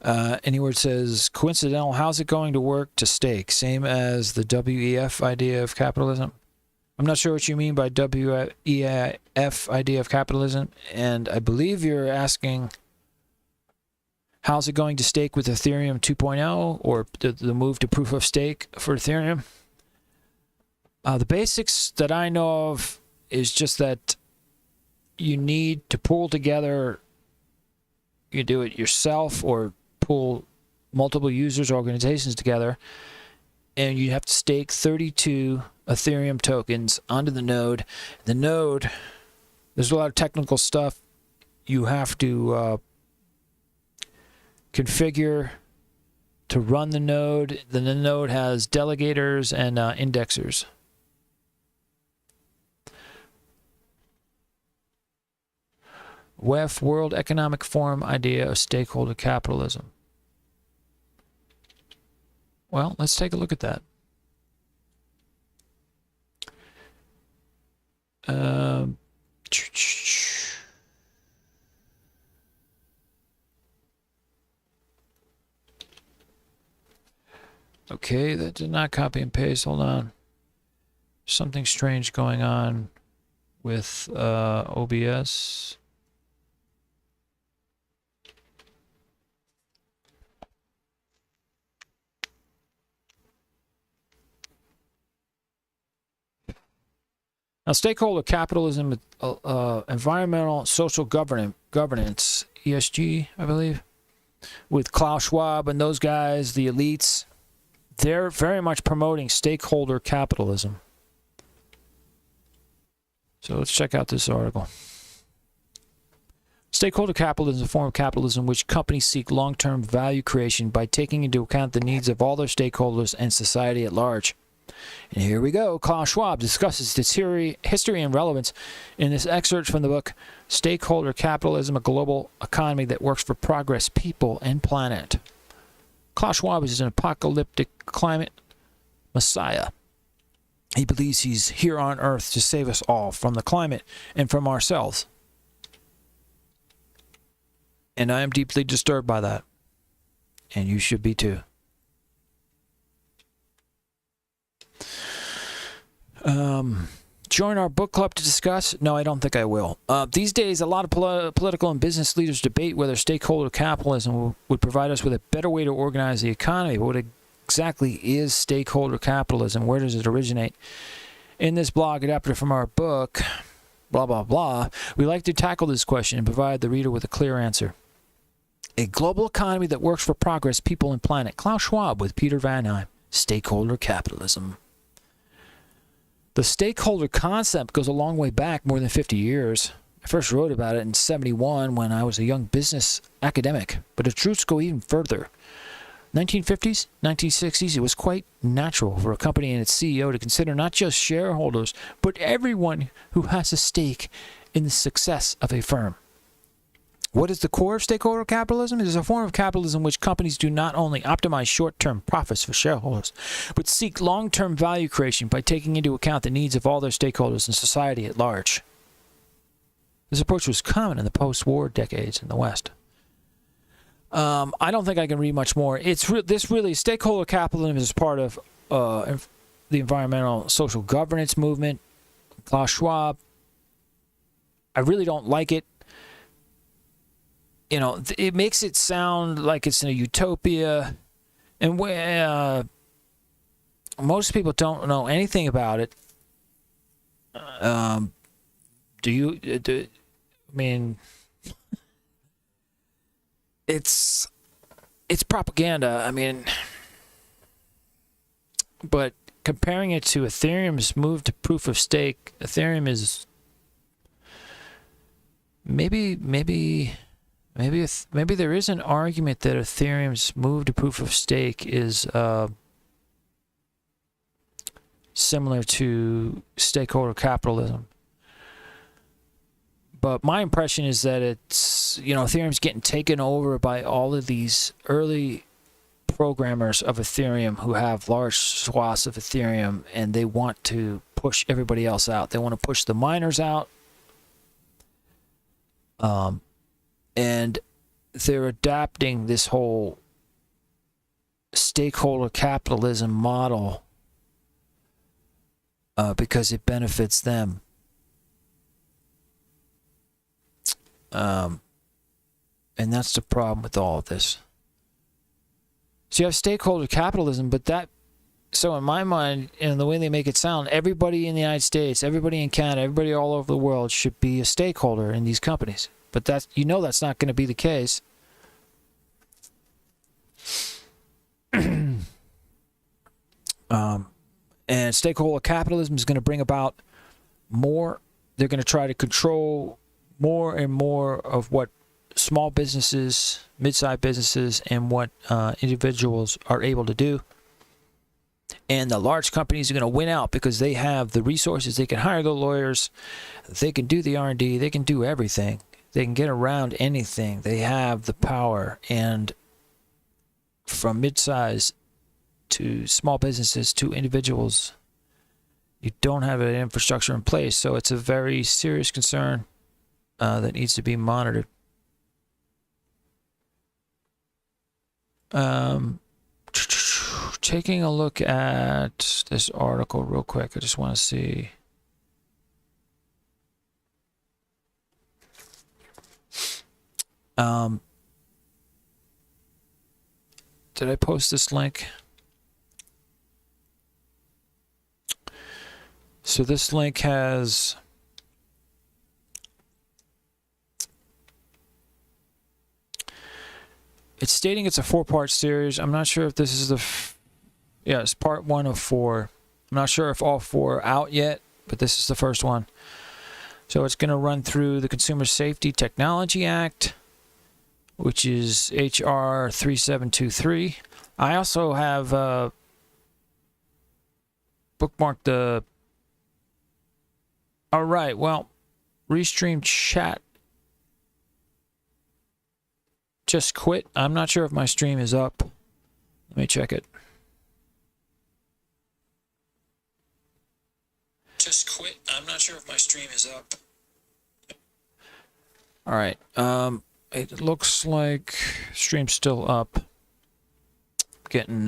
Any word says, coincidental, how's it going to work to stake? Same as the WEF idea of capitalism? I'm not sure what you mean by WEF idea of capitalism, and I believe you're asking, how's it going to stake with Ethereum 2.0 or the move to proof of stake for Ethereum? The basics that I know of is just that you need to pull together, you do it yourself or pull multiple users or organizations together, and you have to stake 32 Ethereum tokens onto the node. The node, there's a lot of technical stuff you have to configure to run the node. Then the node has delegators and indexers. WEF, World Economic Forum idea of stakeholder capitalism. Well, let's take a look at that. Okay, that did not copy and paste. Hold on. Something strange going on with OBS. Now, stakeholder capitalism, environmental social governance, ESG, I believe, with Klaus Schwab and those guys, the elites, they're very much promoting stakeholder capitalism. So let's check out this article. Stakeholder capitalism is a form of capitalism in which companies seek long-term value creation by taking into account the needs of all their stakeholders and society at large. And here we go. Klaus Schwab discusses its history and relevance in this excerpt from the book, Stakeholder Capitalism, a Global Economy That Works for Progress, People, and Planet. Klaus Schwab is an apocalyptic climate messiah. He believes he's here on Earth to save us all from the climate and from ourselves. And I am deeply disturbed by that. and you should be too. Join our book club to discuss? No, I don't think I will. These days, a lot of political and business leaders debate whether stakeholder capitalism would provide us with a better way to organize the economy. But what exactly is stakeholder capitalism? Where does it originate? In this blog adapted from our book, blah, blah, blah, we like to tackle this question and provide the reader with a clear answer. A global economy that works for progress, people, and planet. Klaus Schwab with Peter Van Heim. Stakeholder capitalism. The stakeholder concept goes a long way back, more than 50 years. I first wrote about it in 1971 when I was a young business academic, but its roots go even further. 1950s, 1960s, it was quite natural for a company and its CEO to consider not just shareholders, but everyone who has a stake in the success of a firm. What is the core of stakeholder capitalism? It is a form of capitalism in which companies do not only optimize short-term profits for shareholders, but seek long-term value creation by taking into account the needs of all their stakeholders and society at large. This approach was common in the post-war decades in the West. I don't think I can read much more. Stakeholder capitalism is part of the environmental social governance movement. Klaus Schwab. I really don't like it. You know, it makes it sound like it's in a utopia, and most people don't know anything about it. I mean, it's propaganda. I mean, but comparing it to Ethereum's move to proof of stake, Ethereum is maybe there is an argument that Ethereum's move to proof of stake is similar to stakeholder capitalism. But my impression is that it's, Ethereum's getting taken over by all of these early programmers of Ethereum who have large swaths of Ethereum, and they want to push everybody else out. They want to push the miners out. And they're adapting this whole stakeholder capitalism model because it benefits them. And that's the problem with all of this. So you have stakeholder capitalism, so in my mind, and the way they make it sound, everybody in the United States, everybody in Canada, everybody all over the world should be a stakeholder in these companies. But that's not going to be the case. And stakeholder capitalism is going to bring about more. They're going to try to control more and more of what small businesses, mid-sized businesses, and what individuals are able to do. And the large companies are going to win out because they have the resources. They can hire the lawyers. They can do the R&D. They can do everything. They can get around anything. They have the power. And from mid-size to small businesses to individuals, you don't have an infrastructure in place. So it's a very serious concern that needs to be monitored. Taking a look at this article real quick. I just want to see. Did I post this link? So this link has it's stating it's a 4-part series. I'm not sure if this is it's part 1 of 4. I'm not sure if all 4 are out yet, but this is the first one. So it's going to run through the Consumer Safety Technology Act, which is HR 3723. I also have bookmarked the... All right, well, Restream Chat just quit. I'm not sure if my stream is up. Let me check it. Just quit. I'm not sure if my stream is up. All right. It looks like stream's still up. getting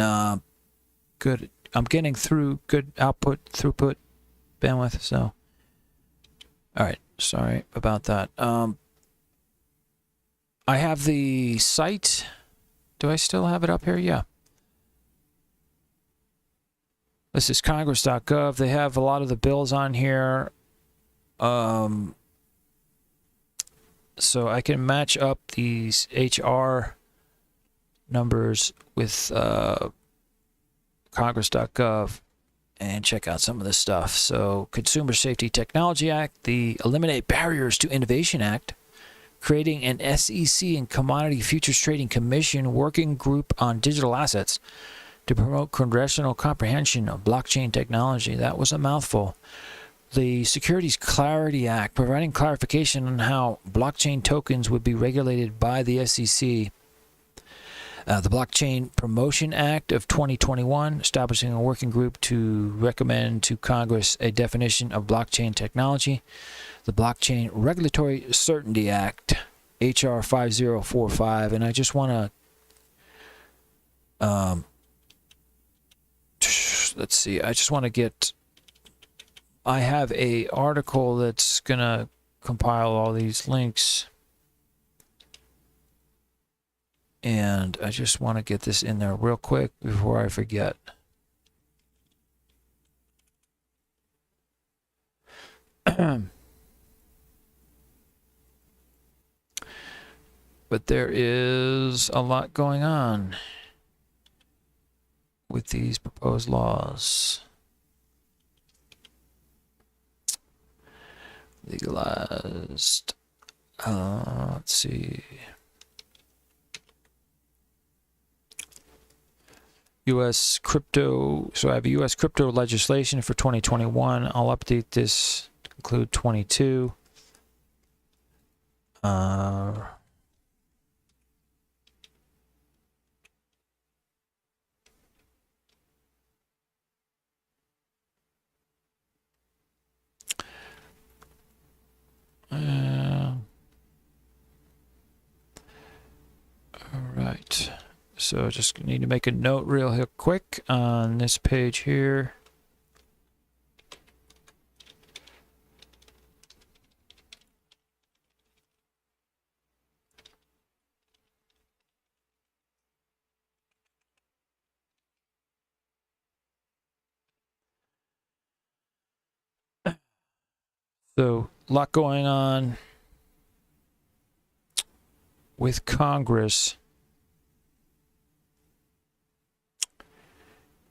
good. I'm getting through good output, throughput, bandwidth. So, all right. Sorry about that. I have the site. Do I still have it up here? Yeah. This is congress.gov. They have a lot of the bills on here. So I can match up these HR numbers with congress.gov and check out some of this stuff. So Consumer Safety Technology Act, the Eliminate Barriers to Innovation Act, creating an SEC and Commodity Futures Trading Commission working group on digital assets to promote congressional comprehension of blockchain technology. That was a mouthful. The Securities Clarity Act, providing clarification on how blockchain tokens would be regulated by the SEC. The Blockchain Promotion Act of 2021, establishing a working group to recommend to Congress a definition of blockchain technology. The Blockchain Regulatory Certainty Act, HR 5045, and I just want to, let's see, I just want to get, I have a article that's going to compile all these links. And I just want to get this in there real quick before I forget. But there is a lot going on with these proposed laws. Legalized. Let's see. U.S. crypto. So I have U.S. crypto legislation for 2021. I'll update this to include 22. All right. So just need to make a note real quick on this page here. So a lot going on with Congress.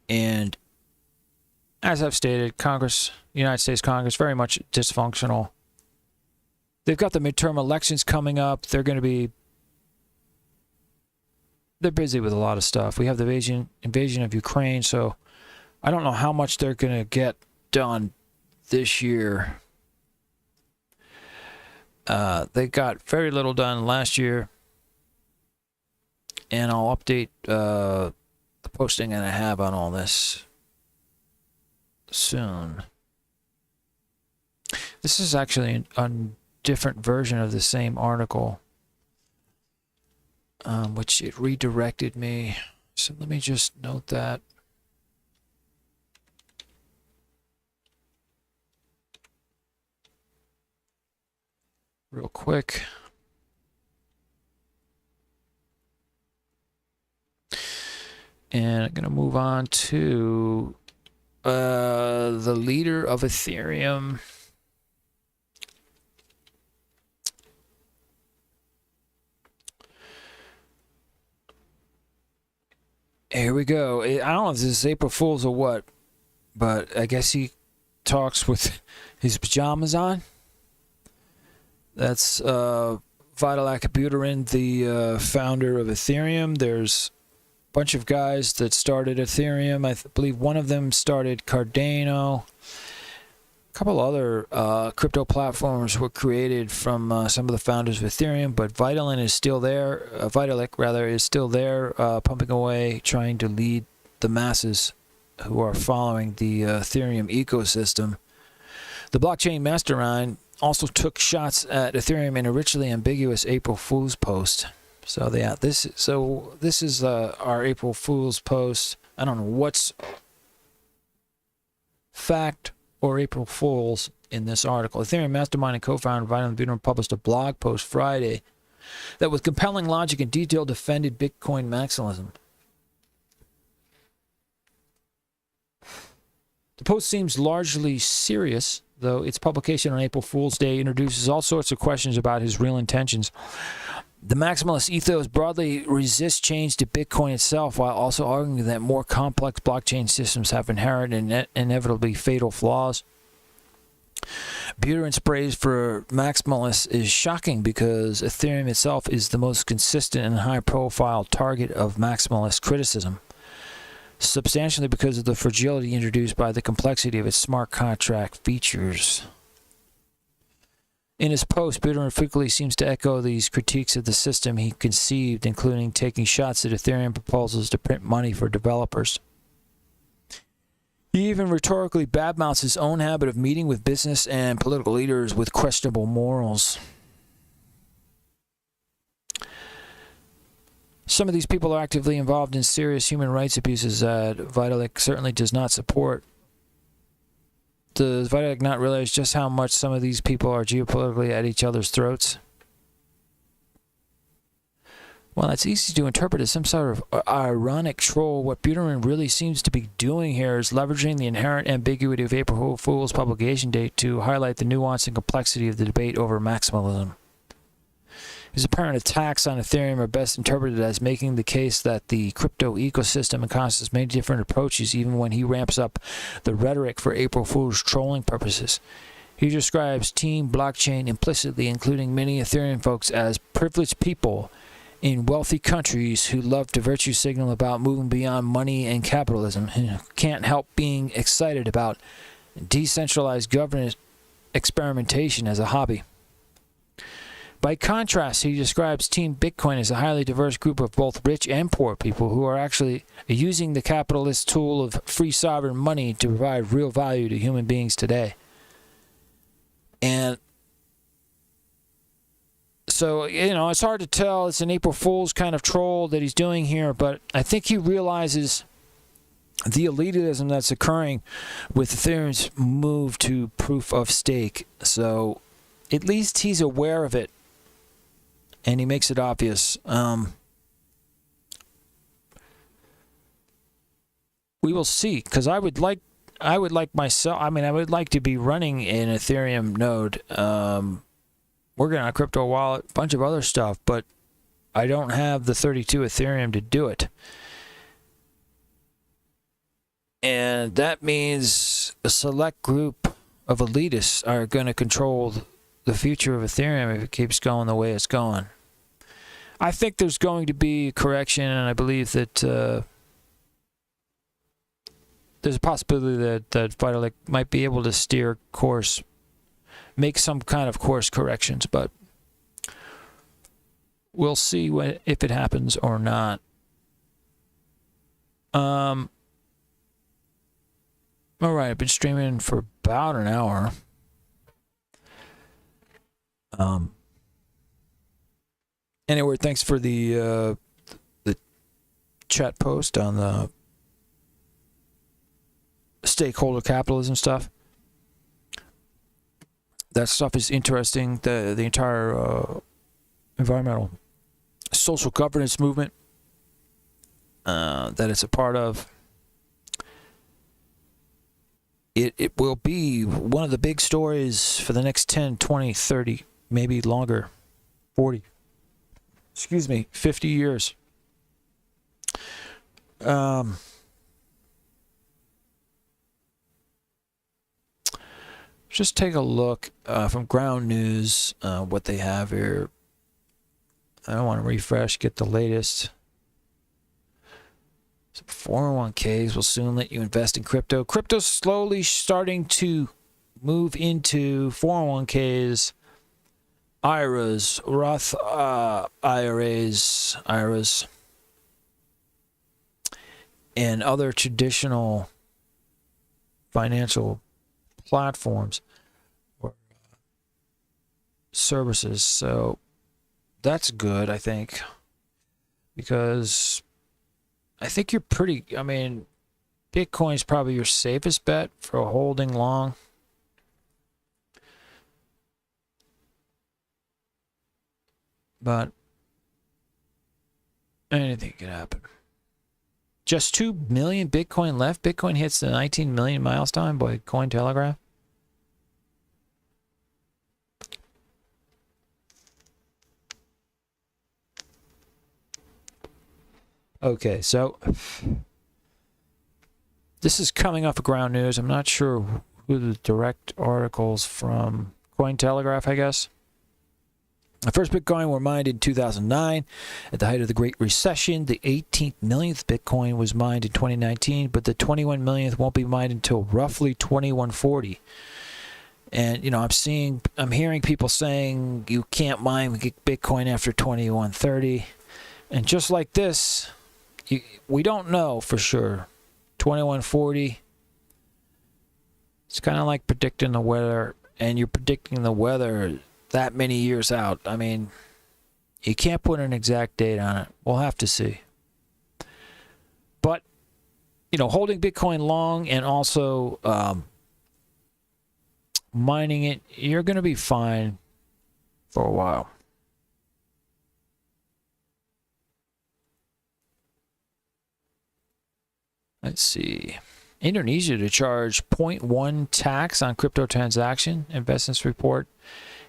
And as I've stated, Congress, United States Congress, very much dysfunctional. They've got the midterm elections coming up. They're busy with a lot of stuff. We have the invasion of Ukraine, so I don't know how much they're going to get done this year. They got very little done last year. And I'll update the posting that I have on all this soon. This is actually a different version of the same article, which it redirected me. So let me just note that. Real quick. And I'm going to move on to the leader of Ethereum. Here we go. I don't know if this is April Fool's or what, but I guess he talks with his pajamas on. That's Vitalik Buterin, the founder of Ethereum. There's bunch of guys that started Ethereum. I believe one of them started Cardano. A couple other crypto platforms were created from some of the founders of Ethereum, but Vitalik is still there. Vitalik is still there, pumping away, trying to lead the masses who are following the Ethereum ecosystem. The blockchain mastermind also took shots at Ethereum in a richly ambiguous April Fool's post. So yeah, this is our April Fool's post. I don't know what's fact or April Fool's in this article. Ethereum mastermind and co-founder Vital Buterin published a blog post Friday that with compelling logic and detail defended Bitcoin maximalism. The post seems largely serious, though its publication on April Fool's Day introduces all sorts of questions about his real intentions. The maximalist ethos broadly resists change to Bitcoin itself, while also arguing that more complex blockchain systems have inherent and inevitably fatal flaws. Buterin's praise for maximalists is shocking because Ethereum itself is the most consistent and high-profile target of maximalist criticism, substantially because of the fragility introduced by the complexity of its smart contract features. In his post, Buterin frequently seems to echo these critiques of the system he conceived, including taking shots at Ethereum proposals to print money for developers. He even rhetorically badmouths his own habit of meeting with business and political leaders with questionable morals. Some of these people are actively involved in serious human rights abuses that Vitalik certainly does not support. Does Vitalik not realize just how much some of these people are geopolitically at each other's throats? Well, it's easy to interpret as some sort of ironic troll. What Buterin really seems to be doing here is leveraging the inherent ambiguity of April Fool's publication date to highlight the nuance and complexity of the debate over maximalism. His apparent attacks on Ethereum are best interpreted as making the case that the crypto ecosystem encompasses many different approaches, even when he ramps up the rhetoric for April Fool's trolling purposes. He describes Team Blockchain implicitly, including many Ethereum folks, as privileged people in wealthy countries who love to virtue signal about moving beyond money and capitalism, and can't help being excited about decentralized governance experimentation as a hobby. By contrast, he describes Team Bitcoin as a highly diverse group of both rich and poor people who are actually using the capitalist tool of free sovereign money to provide real value to human beings today. And so, it's hard to tell. It's an April Fool's kind of troll that he's doing here, but I think he realizes the elitism that's occurring with Ethereum's move to proof of stake. So at least he's aware of it, and he makes it obvious. We will see, because I would like myself, I would like to be running an Ethereum node, working on a crypto wallet, a bunch of other stuff, but I don't have the 32 Ethereum to do it. And that means a select group of elitists are going to control the future of Ethereum if it keeps going the way it's going. I think there's going to be a correction, and I believe that there's a possibility that Vitalik might be able to steer course, make some kind of course corrections, but we'll see if it happens or not. All right, I've been streaming for about an hour. Anyway, thanks for the chat post on the stakeholder capitalism stuff. That stuff is interesting. The entire environmental social governance movement that it's a part of. It will be one of the big stories for the next 10, 20, 30, maybe longer, 40, 50 years. Just take a look from Ground News, what they have here. I want to refresh, get the latest. So 401ks will soon let you invest in crypto. Crypto's slowly starting to move into 401ks, IRAs, Roth IRAs, and other traditional financial platforms or services. So that's good, I think. because I think you're pretty, I mean, Bitcoin's probably your safest bet for holding long. But anything could happen. Just 2 million Bitcoin left. Bitcoin hits the 19 million milestone by Cointelegraph. Okay, so this is coming off of Ground News. I'm not sure who the direct articles from Cointelegraph, I guess. The first Bitcoin were mined in 2009 at the height of the Great Recession. The 18th millionth Bitcoin was mined in 2019, but the 21 millionth won't be mined until roughly 2140. And, you know, I'm hearing people saying you can't mine Bitcoin after 2130. And just like this, we don't know for sure. 2140, it's kind of like predicting the weather, and you're predicting the weather that many years out. I mean, you can't put an exact date on it. We'll have to see. But, you know, holding Bitcoin long and also mining it, you're going to be fine for a while. Let's see. Indonesia to charge 0.1 tax on crypto transaction. Investments report.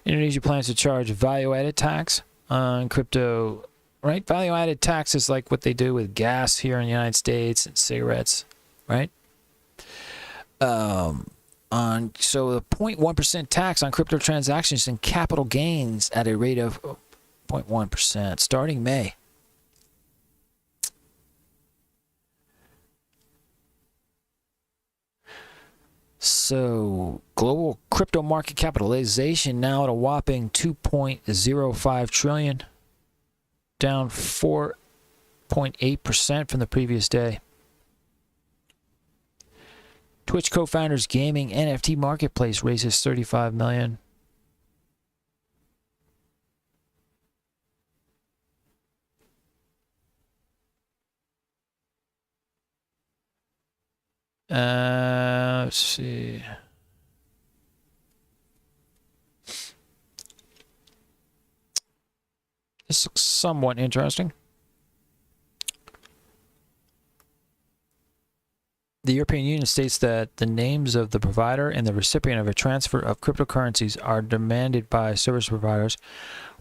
Indonesia plans to charge value-added tax on crypto. Right? Value-added tax is like what they do with gas here in the United States and cigarettes. Right? So the 0.1% tax on crypto transactions and capital gains at a rate of 0.1% starting May. So, global crypto market capitalization now at a whopping 2.05 trillion, down 4.8% from the previous day. Twitch co-founders gaming NFT marketplace raises 35 million. Let's see. This looks somewhat interesting. The European Union states that the names of the provider and the recipient of a transfer of cryptocurrencies are demanded by service providers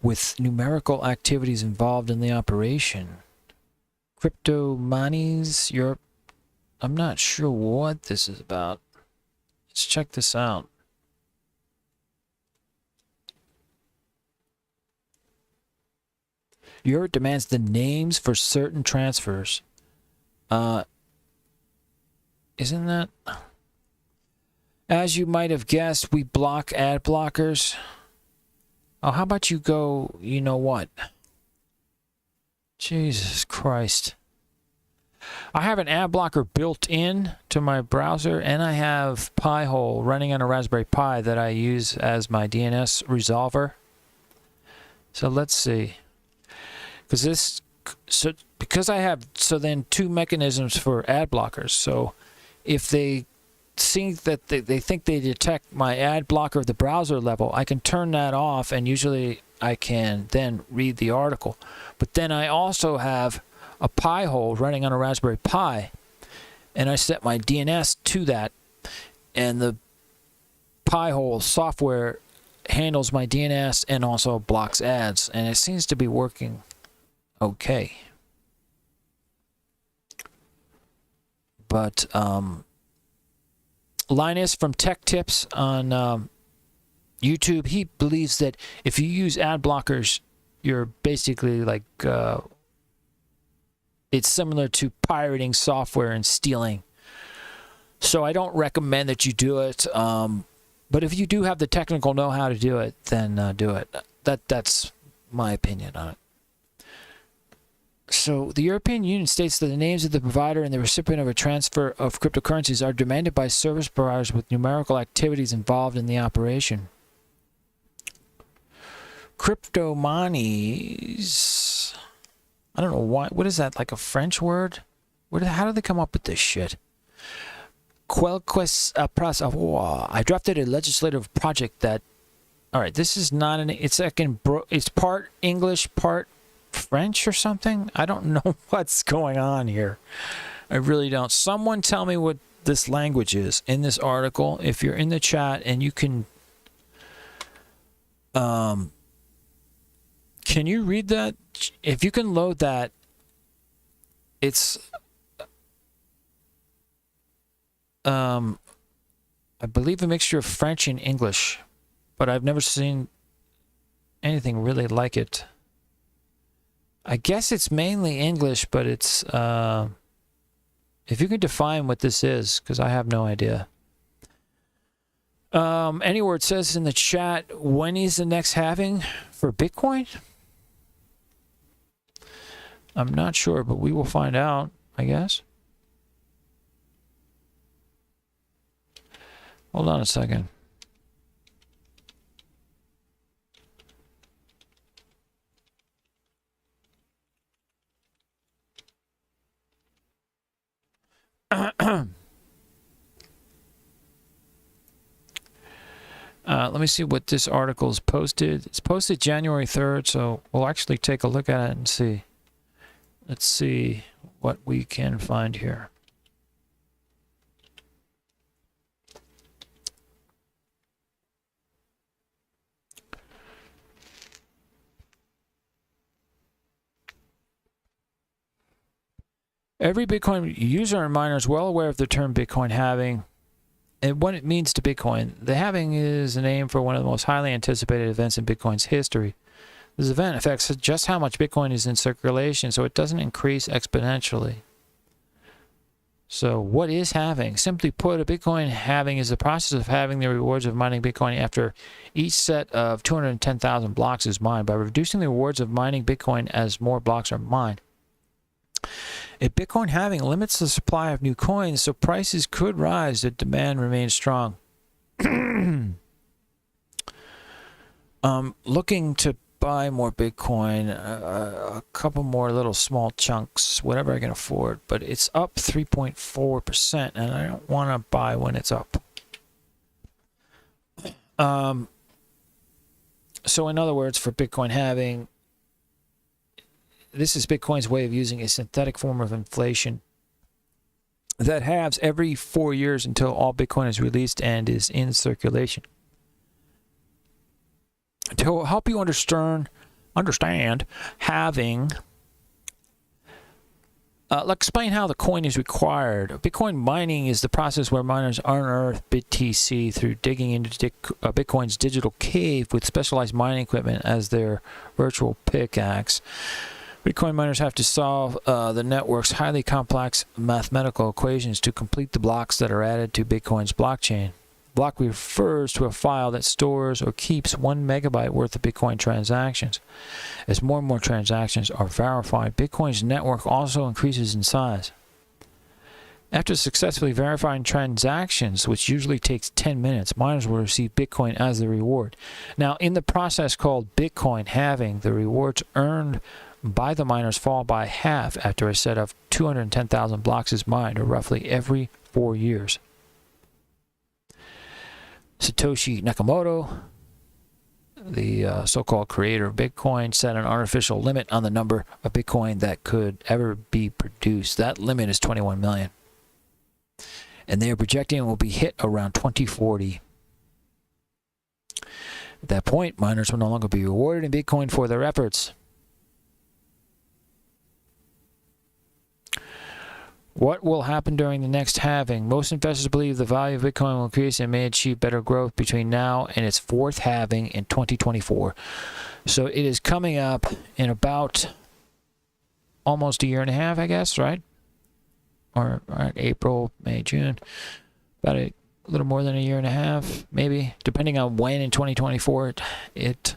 with numerical activities involved in the operation. Cryptomanies Europe. I'm not sure what this is about. Let's check this out. Europe demands the names for certain transfers. Isn't that? As you might have guessed, we block ad blockers. Oh, how about you go, you know what? Jesus Christ. I have an ad blocker built in to my browser, and I have Pi-hole running on a Raspberry Pi that I use as my DNS resolver. So let's see. Because I have then two mechanisms for ad blockers. So if they think that they think they detect my ad blocker at the browser level, I can turn that off, and usually I can then read the article. But then I also have a Pi-hole running on a Raspberry Pi, and I set my DNS to that, and the Pi-hole software handles my DNS and also blocks ads, and it seems to be working okay. But Linus from Tech Tips on YouTube, he believes that if you use ad blockers, you're basically like it's similar to pirating software and stealing. So I don't recommend that you do it. But if you do have the technical know-how to do it, then do it. That's my opinion on it. So the European Union states that the names of the provider and the recipient of a transfer of cryptocurrencies are demanded by service providers with numerical activities involved in the operation. Cryptomanies. I don't know why. What is that? Like a French word? How did they come up with this shit? Quelques pras avoir. I drafted a legislative project that. All right, this is not an. It's like it's part English, part French or something. I don't know what's going on here. I really don't. Someone tell me what this language is in this article. If you're in the chat and you can you read that? If you can load that, it's I believe a mixture of French and English, but I've never seen anything really like it. I guess it's mainly English, but it's if you could define what this is, because I have no idea. Anywhere it says in the chat, when is the next halving for Bitcoin? I'm not sure, but we will find out, I guess. Hold on a second. Let me see what this article is posted. It's posted January 3rd, so we'll actually take a look at it and see. Let's see what we can find here. Every Bitcoin user and miner is well aware of the term Bitcoin halving and what it means to Bitcoin. The halving is a name for one of the most highly anticipated events in Bitcoin's history. This event affects just how much Bitcoin is in circulation, so it doesn't increase exponentially. So what is halving? Simply put, a Bitcoin halving is the process of halving the rewards of mining Bitcoin after each set of 210,000 blocks is mined by reducing the rewards of mining Bitcoin as more blocks are mined. A Bitcoin halving limits the supply of new coins, so prices could rise if demand remains strong. Looking to buy more Bitcoin, a couple more little small chunks, whatever I can afford, but it's up 3.4%, and I don't want to buy when it's up. So in other words, for Bitcoin halving, this is Bitcoin's way of using a synthetic form of inflation that halves every 4 years until all Bitcoin is released and is in circulation. To help you understand halving, let's explain how the coin is required. Bitcoin mining is the process where miners unearth BTC through digging into Bitcoin's digital cave with specialized mining equipment as their virtual pickaxe. Bitcoin miners have to solve the network's highly complex mathematical equations to complete the blocks that are added to Bitcoin's blockchain. Block refers to a file that stores or keeps 1 megabyte worth of Bitcoin transactions. As more and more transactions are verified, Bitcoin's network also increases in size. After successfully verifying transactions, which usually takes 10 minutes, miners will receive Bitcoin as the reward. Now, in the process called Bitcoin halving, the rewards earned by the miners fall by half after a set of 210,000 blocks is mined, or roughly every 4 years. Satoshi Nakamoto, the so-called creator of Bitcoin, set an artificial limit on the number of Bitcoin that could ever be produced. That limit is 21 million. And they are projecting it will be hit around 2040. At that point, miners will no longer be rewarded in Bitcoin for their efforts. What will happen during the next halving? Most investors believe the value of Bitcoin will increase and may achieve better growth between now and its fourth halving in 2024. So it is coming up in about almost a year and a half, I guess, right? Or April, May, June. About a little more than a year and a half, maybe, depending on when in 2024 it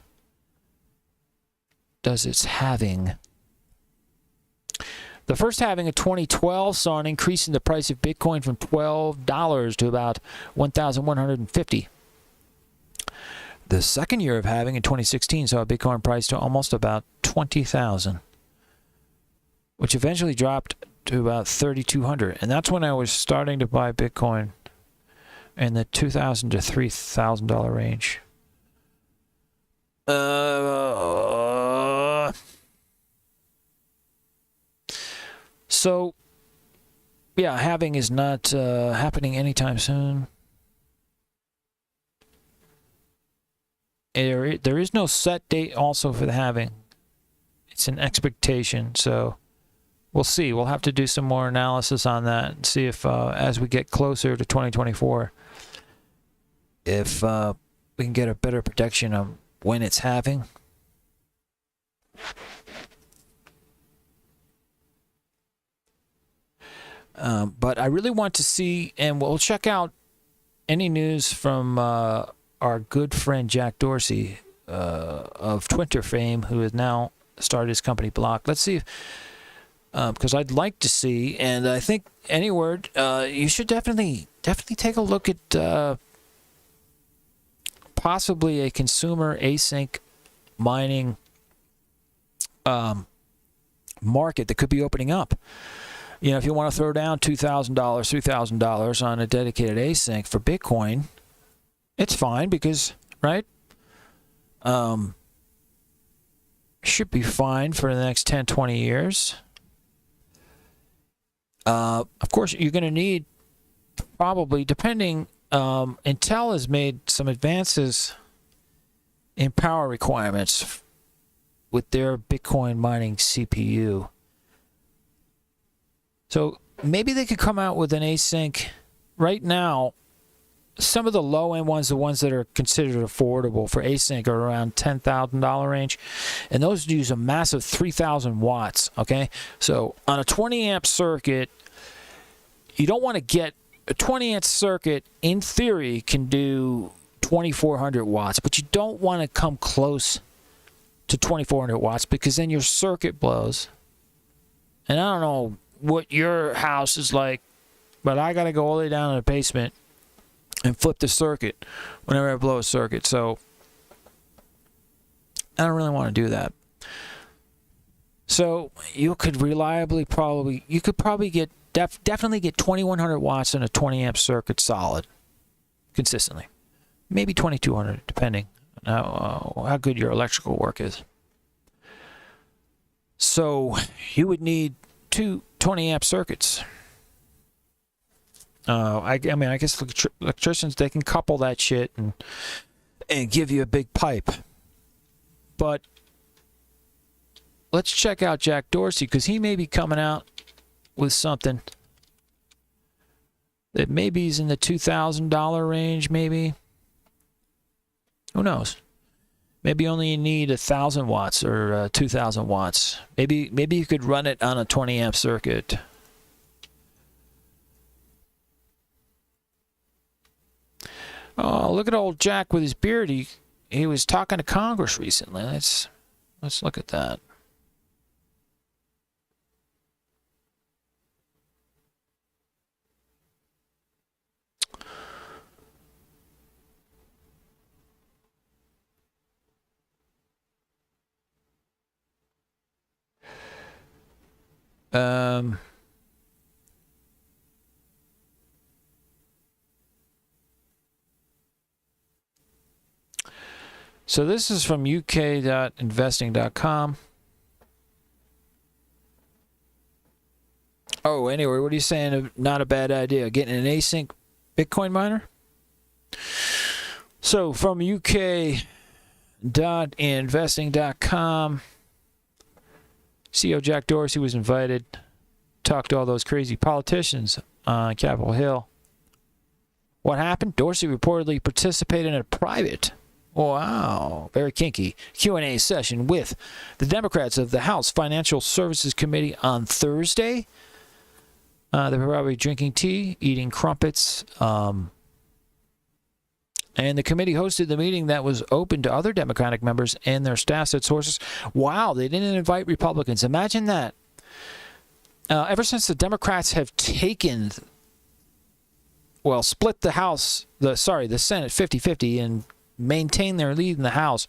does its halving. The first halving of 2012 saw an increase in the price of Bitcoin from $12 to about $1,150. The second year of halving in 2016 saw a Bitcoin price to almost about $20,000. which eventually dropped to about 3,200. And that's when I was starting to buy Bitcoin in the $2,000 to $3,000 range. So, yeah, halving is not happening anytime soon. There is no set date also for the halving. It's an expectation, so we'll see. We'll have to do some more analysis on that and see if, as we get closer to 2024, if we can get a better projection of when it's halving. But I really want to see, and we'll check out any news from our good friend Jack Dorsey of Twitter fame, who has now started his company Block. Let's see, because I'd like to see, and I think any word, you should definitely take a look at possibly a consumer async mining market that could be opening up. You know, if you want to throw down $2,000, $3,000 on a dedicated async for Bitcoin, it's fine because, right? Should be fine for the next 10, 20 years. Of course, you're going to need probably, depending, Intel has made some advances in power requirements with their Bitcoin mining CPU. So maybe they could come out with an async. Right now, some of the low-end ones, the ones that are considered affordable for async, are around $10,000 range. And those use a massive 3,000 watts, okay? So on a 20-amp circuit, you don't want to get... A 20-amp circuit, in theory, can do 2,400 watts. But you don't want to come close to 2,400 watts because then your circuit blows. And I don't know what your house is like, but I got to go all the way down to the basement and flip the circuit whenever I blow a circuit. So I don't really want to do that. So you could reliably probably get definitely get 2,100 watts in a 20 amp circuit solid consistently. Maybe 2,200 depending on how good your electrical work is. So you would need two 20 amp circuits. I mean, I guess electricians, they can couple that shit and give you a big pipe. But let's check out Jack Dorsey, because he may be coming out with something that maybe is in the $2,000 range, maybe. Who knows? Maybe only you need 1,000 watts or 2,000 watts. Maybe you could run it on a 20 amp circuit. Oh, look at old Jack with his beard. He was talking to Congress recently. Let's look at that. So this is from uk.investing.com. Oh, anyway, what are you saying? Not a bad idea. Getting an async Bitcoin miner? So from uk.investing.com, CEO Jack Dorsey was invited to talk to all those crazy politicians on Capitol Hill. What happened? Dorsey reportedly participated in a private, wow, very kinky, Q&A session with the Democrats of the House Financial Services Committee on Thursday. They were probably drinking tea, eating crumpets, and the committee hosted the meeting that was open to other Democratic members and their staff, said sources. Wow, they didn't invite Republicans. Imagine that. Ever since the Democrats have taken, well, split the House, the Senate 50-50 and maintained their lead in the House,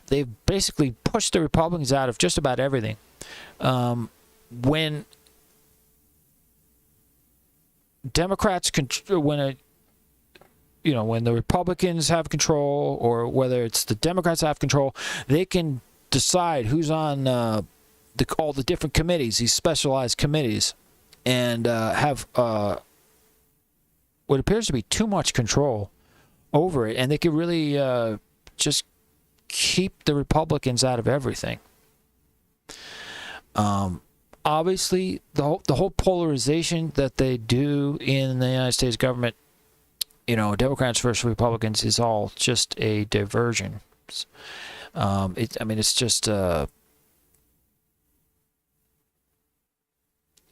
they've basically pushed the Republicans out of just about everything. when Democrats when the Republicans have control, or whether it's the Democrats have control, they can decide who's on all the different committees, these specialized committees, and have what appears to be too much control over it, and they could really just keep the Republicans out of everything. Obviously, the whole polarization that they do in the United States government, Democrats versus Republicans, is all just a diversion. It's just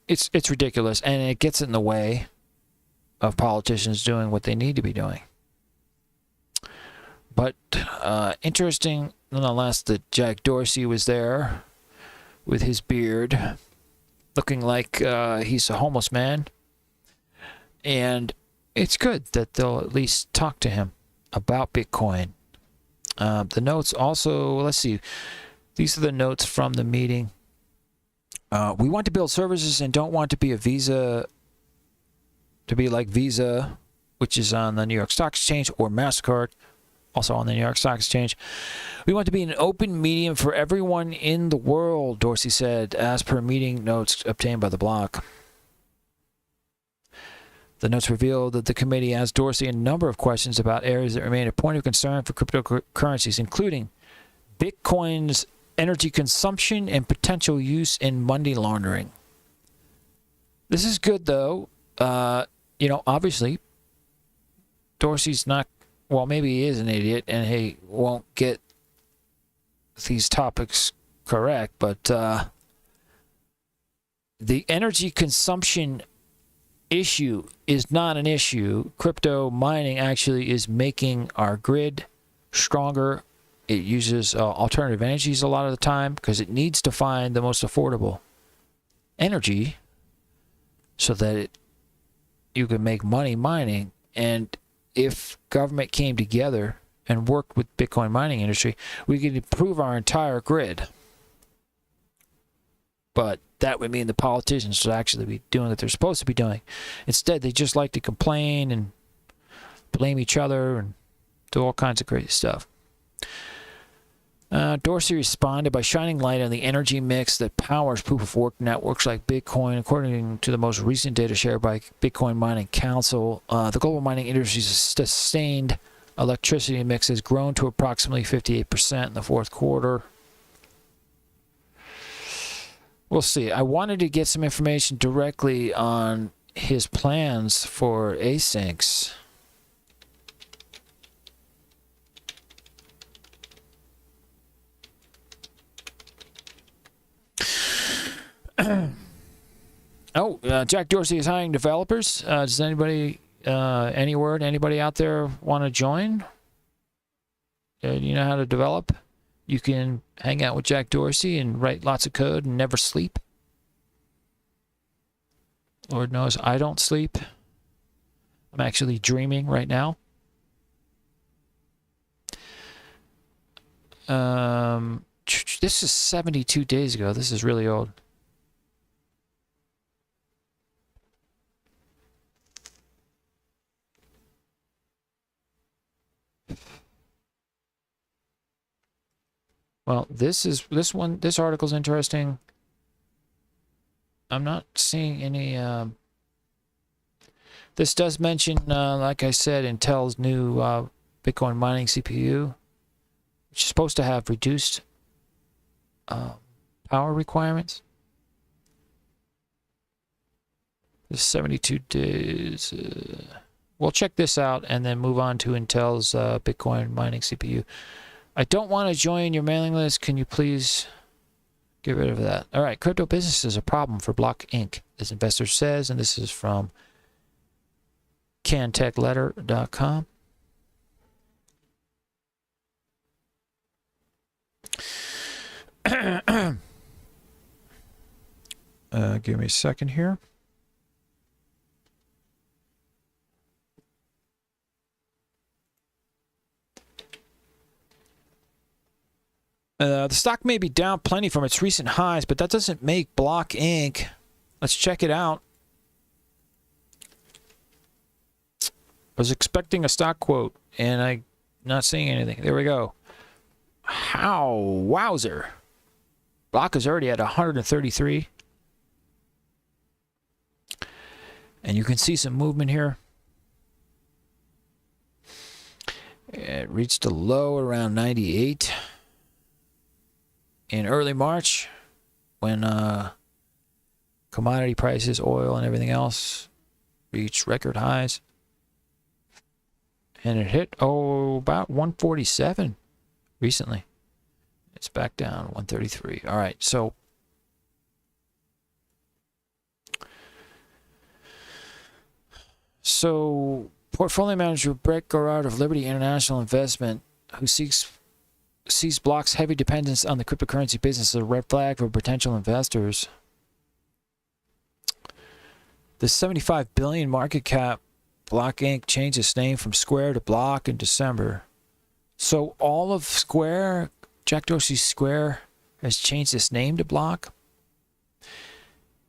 it's ridiculous, and it gets in the way of politicians doing what they need to be doing. But interesting, nonetheless, that Jack Dorsey was there with his beard, looking like he's a homeless man. And it's good that they'll at least talk to him about Bitcoin. The notes also, let's see, these are the notes from the meeting. We want to build services and don't want to be like Visa, which is on the New York Stock Exchange, or MasterCard, also on the New York Stock Exchange. We want to be an open medium for everyone in the world, Dorsey said, as per meeting notes obtained by the block. The notes revealed that the committee asked Dorsey a number of questions about areas that remain a point of concern for cryptocurrencies, including Bitcoin's energy consumption and potential use in money laundering. This is good, though. Obviously, Dorsey's not, well, maybe he is an idiot and he won't get these topics correct, but the energy consumption issue is not an issue. Crypto mining actually is making our grid stronger. It uses alternative energies a lot of the time because it needs to find the most affordable energy so that you can make money mining. And if government came together and worked with Bitcoin mining industry, we could improve our entire grid. But that would mean the politicians should actually be doing what they're supposed to be doing. Instead, they just like to complain and blame each other and do all kinds of crazy stuff. Dorsey responded by shining light on the energy mix that powers proof-of-work networks like Bitcoin. According to the most recent data shared by Bitcoin Mining Council, the global mining industry's sustained electricity mix has grown to approximately 58% in the fourth quarter. We'll see. I wanted to get some information directly on his plans for asyncs. Jack Dorsey is hiring developers. Does anybody, anybody out there want to join? You know how to develop? You can hang out with Jack Dorsey and write lots of code and never sleep. Lord knows I don't sleep. I'm actually dreaming right now. This is 72 days ago. This is really old. Well, this article's interesting. I'm not seeing any, this does mention, like I said, Intel's new Bitcoin mining CPU, which is supposed to have reduced power requirements. This 72 days. We'll check this out and then move on to Intel's Bitcoin mining CPU. I don't want to join your mailing list. Can you please get rid of that? All right. Crypto business is a problem for Block Inc., this investor says, and this is from cantechletter.com. Give me a second here. The stock may be down plenty from its recent highs, but that doesn't make Block Inc. Let's check it out. I was expecting a stock quote, and I'm not seeing anything. There we go. How? Wowzer. Block is already at 133. And you can see some movement here. It reached a low around 98 in early March when commodity prices, oil and everything else reached record highs. And it hit, about 147 recently. It's back down 133. All right, so portfolio manager Brett Garrard of Liberty International Investment, who sees Block's heavy dependence on the cryptocurrency business as a red flag for potential investors. The $75 billion market cap Block Inc. changed its name from Square to Block in December. So all of Square, Jack Dorsey's Square, has changed its name to Block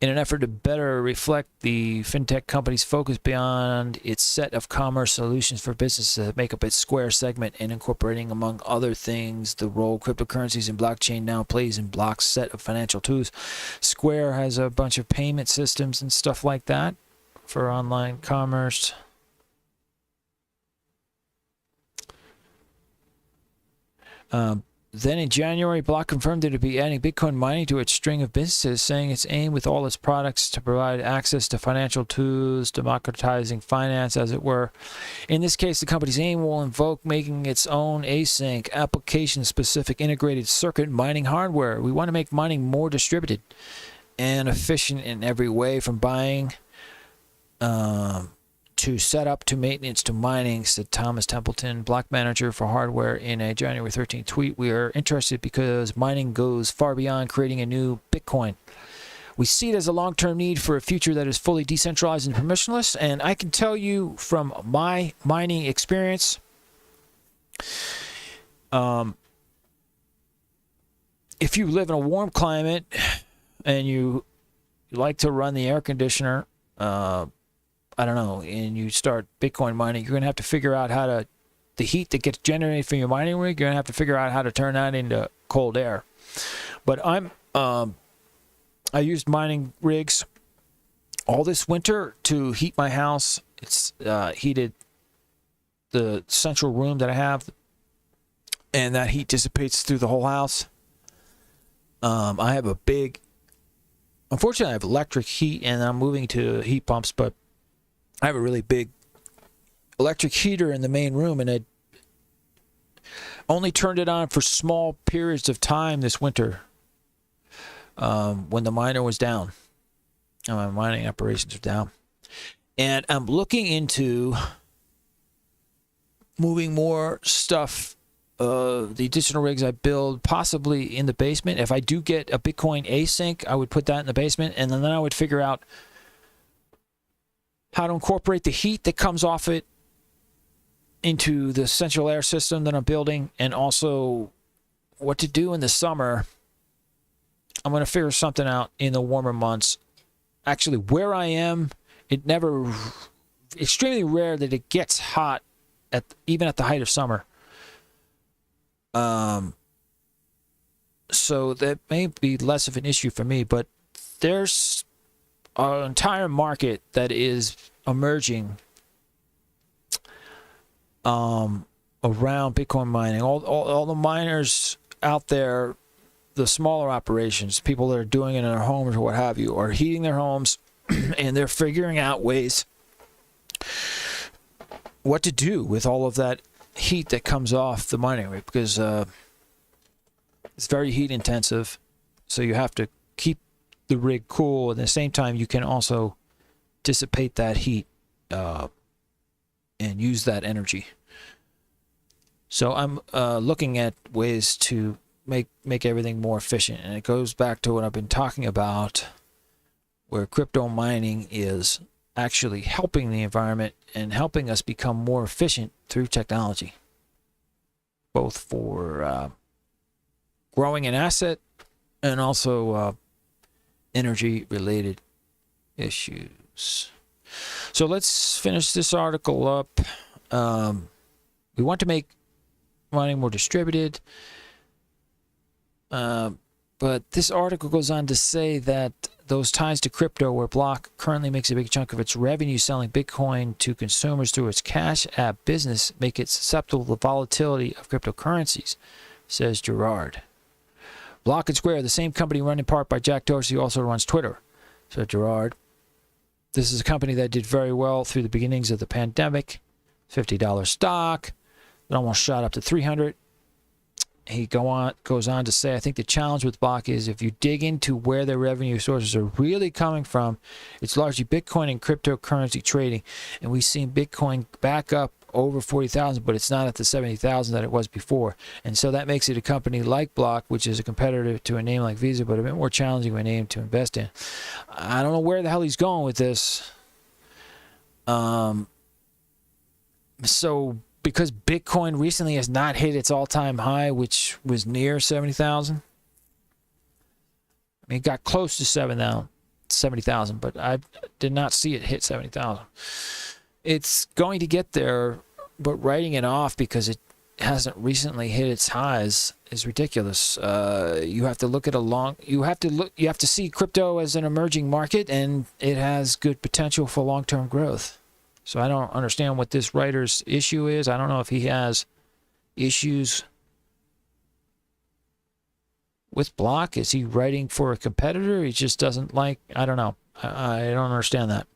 in an effort to better reflect the fintech company's focus beyond its set of commerce solutions for businesses that make up its Square segment, and incorporating, among other things, the role cryptocurrencies and blockchain now plays in Block's set of financial tools. Square has a bunch of payment systems and stuff like that for online commerce. Then in January, Block confirmed it would be adding Bitcoin mining to its string of businesses, saying its aim with all its products to provide access to financial tools, democratizing finance, as it were. In this case, the company's aim will invoke making its own async, application-specific integrated circuit mining hardware. We want to make mining more distributed and efficient in every way, from buying to setup to maintenance to mining, said Thomas Templeton, Block manager for hardware, in a January 13th tweet. We are interested because mining goes far beyond creating a new Bitcoin. We see it as a long-term need for a future that is fully decentralized and permissionless. And I can tell you from my mining experience, if you live in a warm climate and you like to run the air conditioner, I don't know, and you start Bitcoin mining, you're going to have to figure out how to, the heat that gets generated from your mining rig, you're going to have to figure out how to turn that into cold air. But I used mining rigs all this winter to heat my house. It's heated the central room that I have, and that heat dissipates through the whole house. I have a big, unfortunately I have electric heat, and I'm moving to heat pumps, but I have a really big electric heater in the main room, and I only turned it on for small periods of time this winter when the miner was down. And my mining operations are down. And I'm looking into moving more stuff, the additional rigs I build, possibly in the basement. If I do get a Bitcoin async, I would put that in the basement, and then I would figure out how to incorporate the heat that comes off it into the central air system that I'm building, and also what to do in the summer. I'm going to figure something out in the warmer months. Actually, where I am, extremely rare that it gets hot even at the height of summer. So that may be less of an issue for me, but there's an entire market that is emerging around Bitcoin mining. All the miners out there, the smaller operations, people that are doing it in their homes or what have you, are heating their homes and they're figuring out ways what to do with all of that heat that comes off the mining rig, because it's very heat intensive, so you have to keep the rig cool. At the same time, you can also dissipate that heat and use that energy. So I'm looking at ways to make everything more efficient, and it goes back to what I've been talking about, where crypto mining is actually helping the environment and helping us become more efficient through technology, both for growing an asset and also energy-related issues. So let's finish this article up. We want to make mining more distributed. But this article goes on to say that those ties to crypto, where Block currently makes a big chunk of its revenue selling Bitcoin to consumers through its Cash App business, make it susceptible to the volatility of cryptocurrencies, says Gerard. Block and Square, the same company run in part by Jack Dorsey, who also runs Twitter, said Gerard. This is a company that did very well through the beginnings of the pandemic. $50 stock. It almost shot up to 300. He goes on to say, I think the challenge with Block is if you dig into where their revenue sources are really coming from, it's largely Bitcoin and cryptocurrency trading. And we've seen Bitcoin back up over 40,000, but it's not at the 70,000 that it was before. And so that makes it a company like Block, which is a competitor to a name like Visa, but a bit more challenging of a name to invest in. I don't know where the hell he's going with this. So because Bitcoin recently has not hit its all-time high, which was near 70,000. I mean, it got close to 70,000, but I did not see it hit 70,000. It's going to get there, but writing it off because it hasn't recently hit its highs is ridiculous. You have to look at you have to see crypto as an emerging market, and it has good potential for long-term growth. So I don't understand what this writer's issue is. I don't know if he has issues with Block. Is he writing for a competitor? He just doesn't like, I don't know. I don't understand that.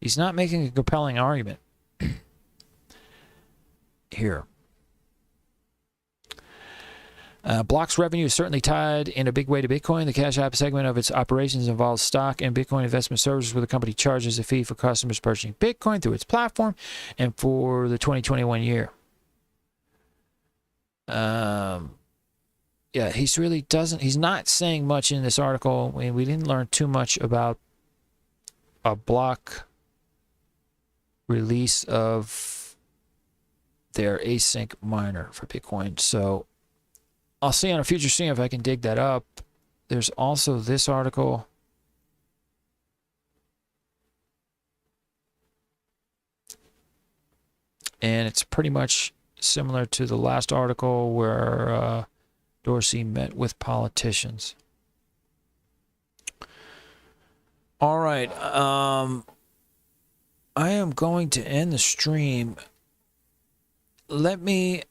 He's not making a compelling argument here. Block's revenue is certainly tied in a big way to Bitcoin. The Cash App segment of its operations involves stock and Bitcoin investment services, where the company charges a fee for customers purchasing Bitcoin through its platform and for the 2021 year. Yeah, he's not saying much in this article. I mean, we didn't learn too much about a Block release of their async miner for Bitcoin. So I'll see on a future stream if I can dig that up. There's also this article. And it's pretty much similar to the last article where Dorsey met with politicians. All right. I am going to end the stream. Let me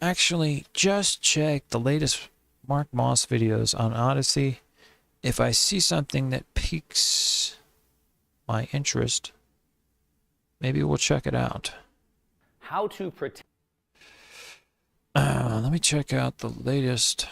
actually just check the latest Mark Moss videos on Odyssey. If I see something that piques my interest, maybe we'll check it out. How to protect. Let me check out the latest.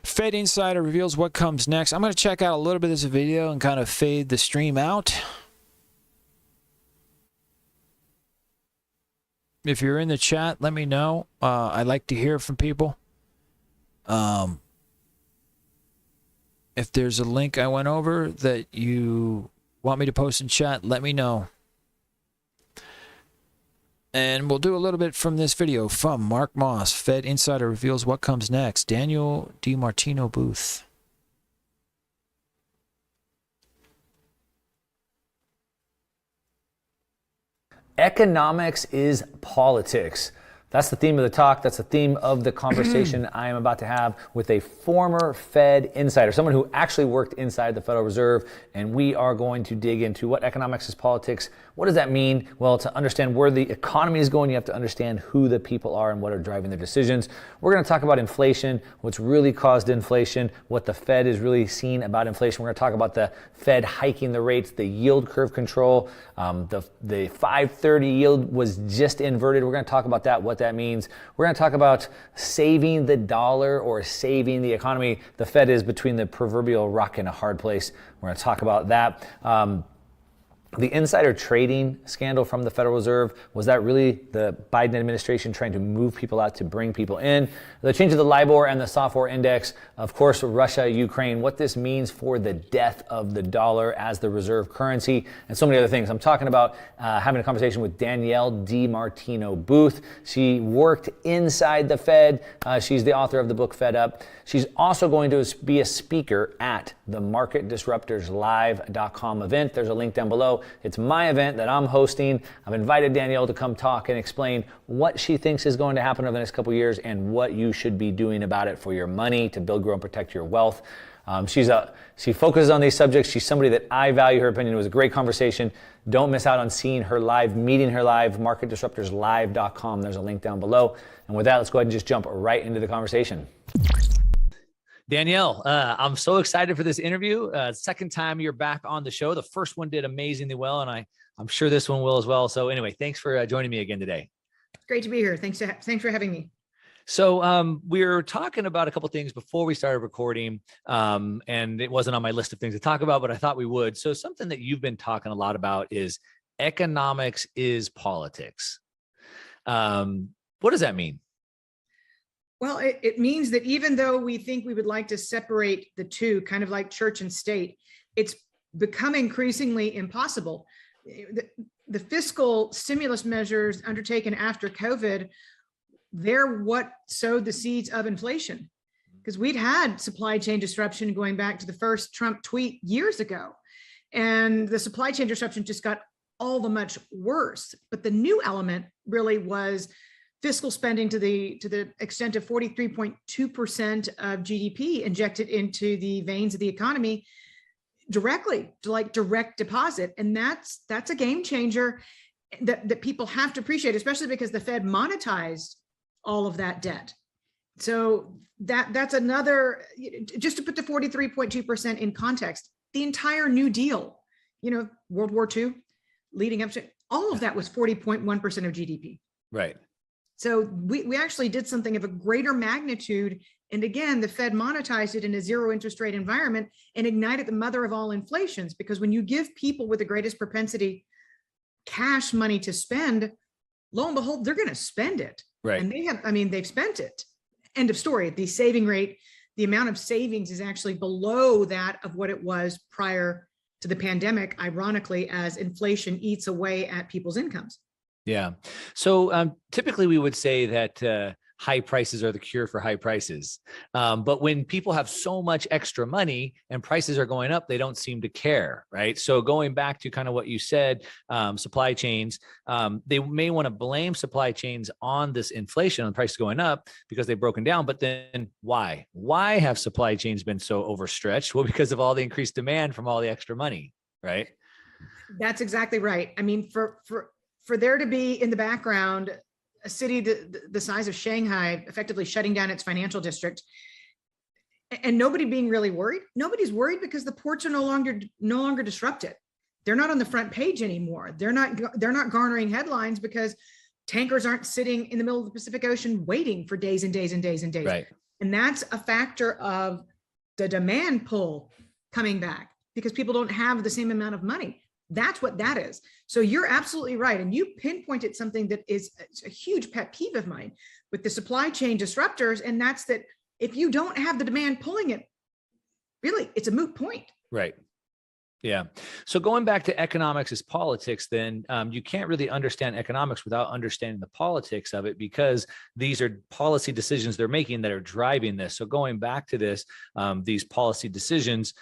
Fed Insider reveals what comes next. I'm going to check out a little bit of this video and kind of fade the stream out. If you're in the chat, let me know. I'd like to hear from people. If there's a link I went over that you want me to post in chat, let me know. And we'll do a little bit from this video from Mark Moss. Fed Insider reveals what comes next. Daniel DiMartino Booth. Economics is politics. That's the theme of the talk. That's the theme of the conversation I am about to have with a former Fed insider, someone who actually worked inside the Federal Reserve. And we are going to dig into what economics is politics. What does that mean? Well, to understand where the economy is going, you have to understand who the people are and what are driving their decisions. We're going to talk about inflation, what's really caused inflation, what the Fed is really seeing about inflation. We're going to talk about the Fed hiking the rates, the yield curve control. The 530 yield was just inverted. We're going to talk about that, what that means. We're going to talk about saving the dollar or saving the economy. The Fed is between the proverbial rock and a hard place. We're going to talk about that. The insider trading scandal from the Federal Reserve, was that really the Biden administration trying to move people out to bring people in? The change of the LIBOR and the software index, of course, Russia, Ukraine, what this means for the death of the dollar as the reserve currency, and so many other things. I'm talking about having a conversation with Danielle DiMartino Booth. She worked inside the Fed. She's the author of the book Fed Up. She's also going to be a speaker at the MarketDisruptorsLive.com event. There's a link down below. It's my event that I'm hosting. I've invited Danielle to come talk and explain what she thinks is going to happen over the next couple of years and what you should be doing about it for your money to build, grow, and protect your wealth. She focuses on these subjects. She's somebody that I value her opinion. It was a great conversation. Don't miss out on seeing her live, meeting her live, MarketDisruptorsLive.com. There's a link down below. And with that, let's go ahead and just jump right into the conversation. Danielle, I'm so excited for this interview. Second time you're back on the show. The first one did amazingly well, and I'm sure this one will as well. So anyway, thanks for joining me again today. Great to be here. Thanks for having me. So we were talking about a couple of things before we started recording, and it wasn't on my list of things to talk about, but I thought we would. So something that you've been talking a lot about is economics is politics. What does that mean? Well, it means that even though we think we would like to separate the two, kind of like church and state, it's become increasingly impossible. The fiscal stimulus measures undertaken after COVID, they're what sowed the seeds of inflation, because we'd had supply chain disruption going back to the first Trump tweet years ago. And the supply chain disruption just got all the much worse. But the new element really was fiscal spending to the extent of 43.2% of GDP injected into the veins of the economy directly, to like direct deposit. And that's a game changer that people have to appreciate, especially because the Fed monetized all of that debt. So that's another, just to put the 43.2% in context, the entire New Deal, World War II leading up to, all of that was 40.1% of GDP. Right. So we actually did something of a greater magnitude. And again, the Fed monetized it in a zero interest rate environment and ignited the mother of all inflations, because when you give people with the greatest propensity cash money to spend, lo and behold, they're going to spend it. Right. And they've spent it. End of story. The saving rate, the amount of savings is actually below that of what it was prior to the pandemic, ironically, as inflation eats away at people's incomes. Yeah. So typically we would say that high prices are the cure for high prices. But when people have so much extra money and prices are going up, they don't seem to care, right? So going back to kind of what you said, supply chains, they may want to blame supply chains on this inflation and prices going up because they've broken down. But then why? Why have supply chains been so overstretched? Well, because of all the increased demand from all the extra money, right? That's exactly right. I mean, for there to be in the background a city the size of Shanghai effectively shutting down its financial district and nobody being really worried. Nobody's worried because the ports are no longer disrupted. They're not on the front page anymore. They're not garnering headlines because tankers aren't sitting in the middle of the Pacific Ocean waiting for days and days and days and days. Right. And that's a factor of the demand pull coming back because people don't have the same amount of money. That's what that is. So you're absolutely right. And you pinpointed something that is a huge pet peeve of mine with the supply chain disruptors. And that's that if you don't have the demand pulling it, really, it's a moot point. Right. Yeah. So going back to economics is politics, then you can't really understand economics without understanding the politics of it, because these are policy decisions they're making that are driving this. So going back to this, these policy decisions,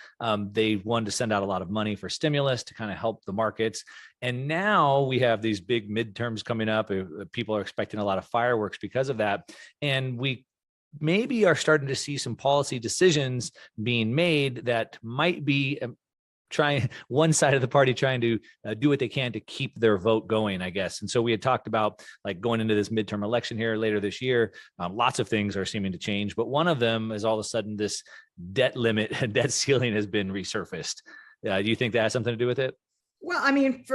they wanted to send out a lot of money for stimulus to kind of help the markets. And now we have these big midterms coming up. People are expecting a lot of fireworks because of that. And we maybe are starting to see some policy decisions being made that might be trying one side of the party trying to do what they can to keep their vote going, I guess. And so we had talked about like going into this midterm election here later this year, lots of things are seeming to change, but one of them is all of a sudden this debt limit, debt ceiling has been resurfaced. Do you think that has something to do with it? Well, I mean,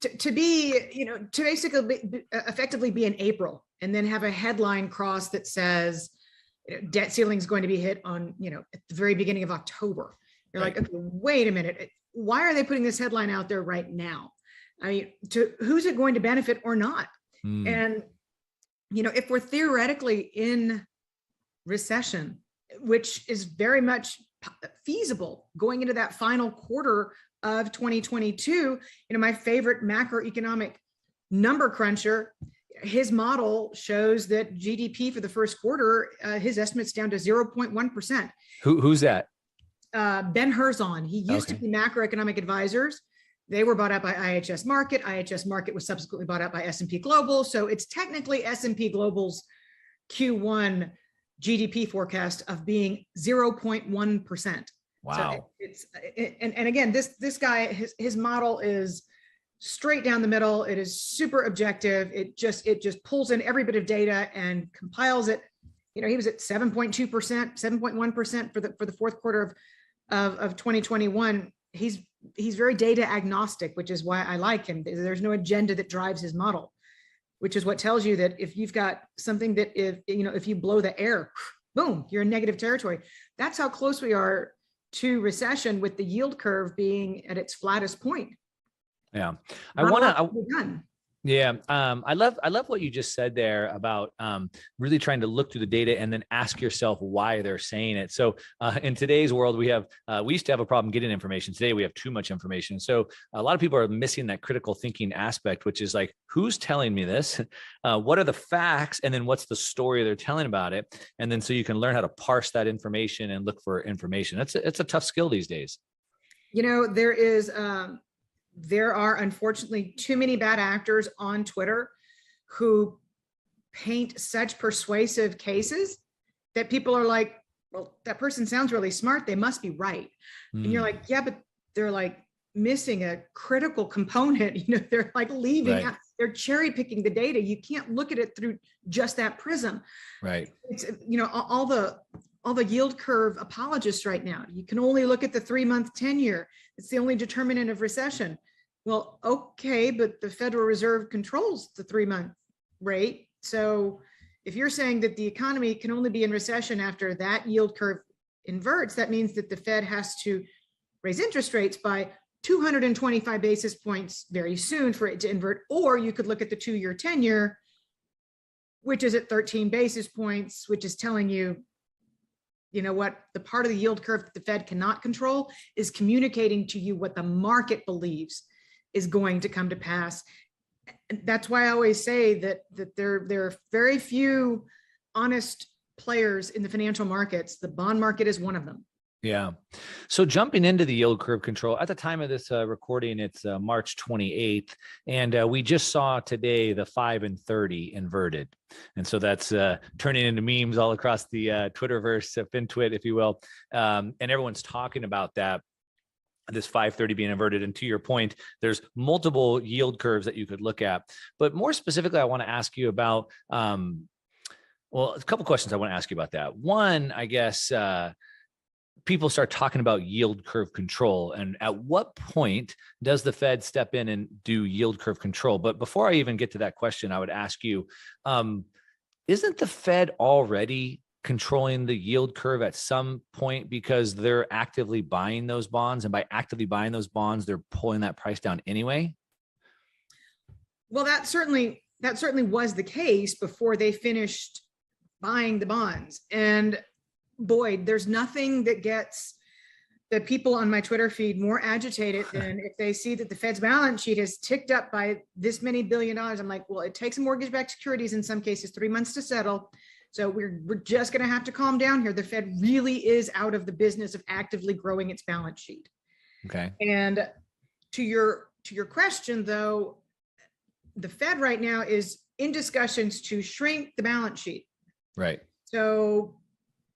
to basically effectively be in April and then have a headline cross that says debt ceiling is going to be hit on, at the very beginning of October. You're right. Like, okay, wait a minute. why are they putting this headline out there right now? I mean, to who's it going to benefit or not? And, if we're theoretically in recession, which is very much feasible going into that final quarter of 2022, my favorite macroeconomic number cruncher, his model shows that GDP for the first quarter, his estimate's down to 0.1%. Who's that? Ben Herzon. He used to be macroeconomic advisors. They were bought out by IHS Markit. IHS Markit was subsequently bought out by S&P Global. So it's technically S&P Global's Q1 GDP forecast of being 0.1%. Wow. So and again, this guy, his model is straight down the middle. It is super objective. It just pulls in every bit of data and compiles it. He was at 7.2%, 7.1% for the fourth quarter of 2021. He's very data agnostic, which is why I like him. There's no agenda that drives his model, which is what tells you that if you've got something that if you blow the air, boom, you're in negative territory. That's how close we are to recession, with the yield curve being at its flattest point. Yeah. Yeah. I love what you just said there about really trying to look through the data and then ask yourself why they're saying it. So in today's world, we used to have a problem getting information. Today, we have too much information. So a lot of people are missing that critical thinking aspect, which is like, who's telling me this? What are the facts? And then what's the story they're telling about it? And then so you can learn how to parse that information and look for information. It's a tough skill these days. There are unfortunately too many bad actors on Twitter who paint such persuasive cases that people are like, well, that person sounds really smart. They must be right. And you're like, yeah, but they're like missing a critical component. They're like leaving out, they're cherry picking the data. You can't look at it through just that prism. Right. It's, all the yield curve apologists right now. You can only look at the 3-month 10-year. It's the only determinant of recession. Well, okay, but the Federal Reserve controls the 3-month rate. So if you're saying that the economy can only be in recession after that yield curve inverts, that means that the Fed has to raise interest rates by 225 basis points very soon for it to invert. Or you could look at the 2-year 10-year, which is at 13 basis points, which is telling you, what the part of the yield curve that the Fed cannot control is communicating to you what the market believes is going to come to pass. And that's why I always say that there are very few honest players in the financial markets. The bond market is one of them. Yeah. So jumping into the yield curve control, at the time of this recording, it's March 28th. And we just saw today the 5 and 30 inverted. And so that's turning into memes all across the Twitterverse, FinTwit, if you will. And everyone's talking about that, this 530 being inverted. And to your point, there's multiple yield curves that you could look at. But more specifically, I want to ask you about, a couple questions I want to ask you about that. One, I guess, people start talking about yield curve control, and at what point does the Fed step in and do yield curve control? But before I even get to that question, I would ask you, isn't the Fed already controlling the yield curve at some point because they're actively buying those bonds, and by actively buying those bonds, they're pulling that price down anyway? Well, that certainly was the case before they finished buying the bonds. And Boyd, there's nothing that gets the people on my Twitter feed more agitated than if they see that the Fed's balance sheet has ticked up by this many $1 billion. I'm like, well, it takes mortgage-backed securities in some cases 3 months to settle. So we're just going to have to calm down here. The Fed really is out of the business of actively growing its balance sheet. Okay. And to your question, though, the Fed right now is in discussions to shrink the balance sheet. Right. So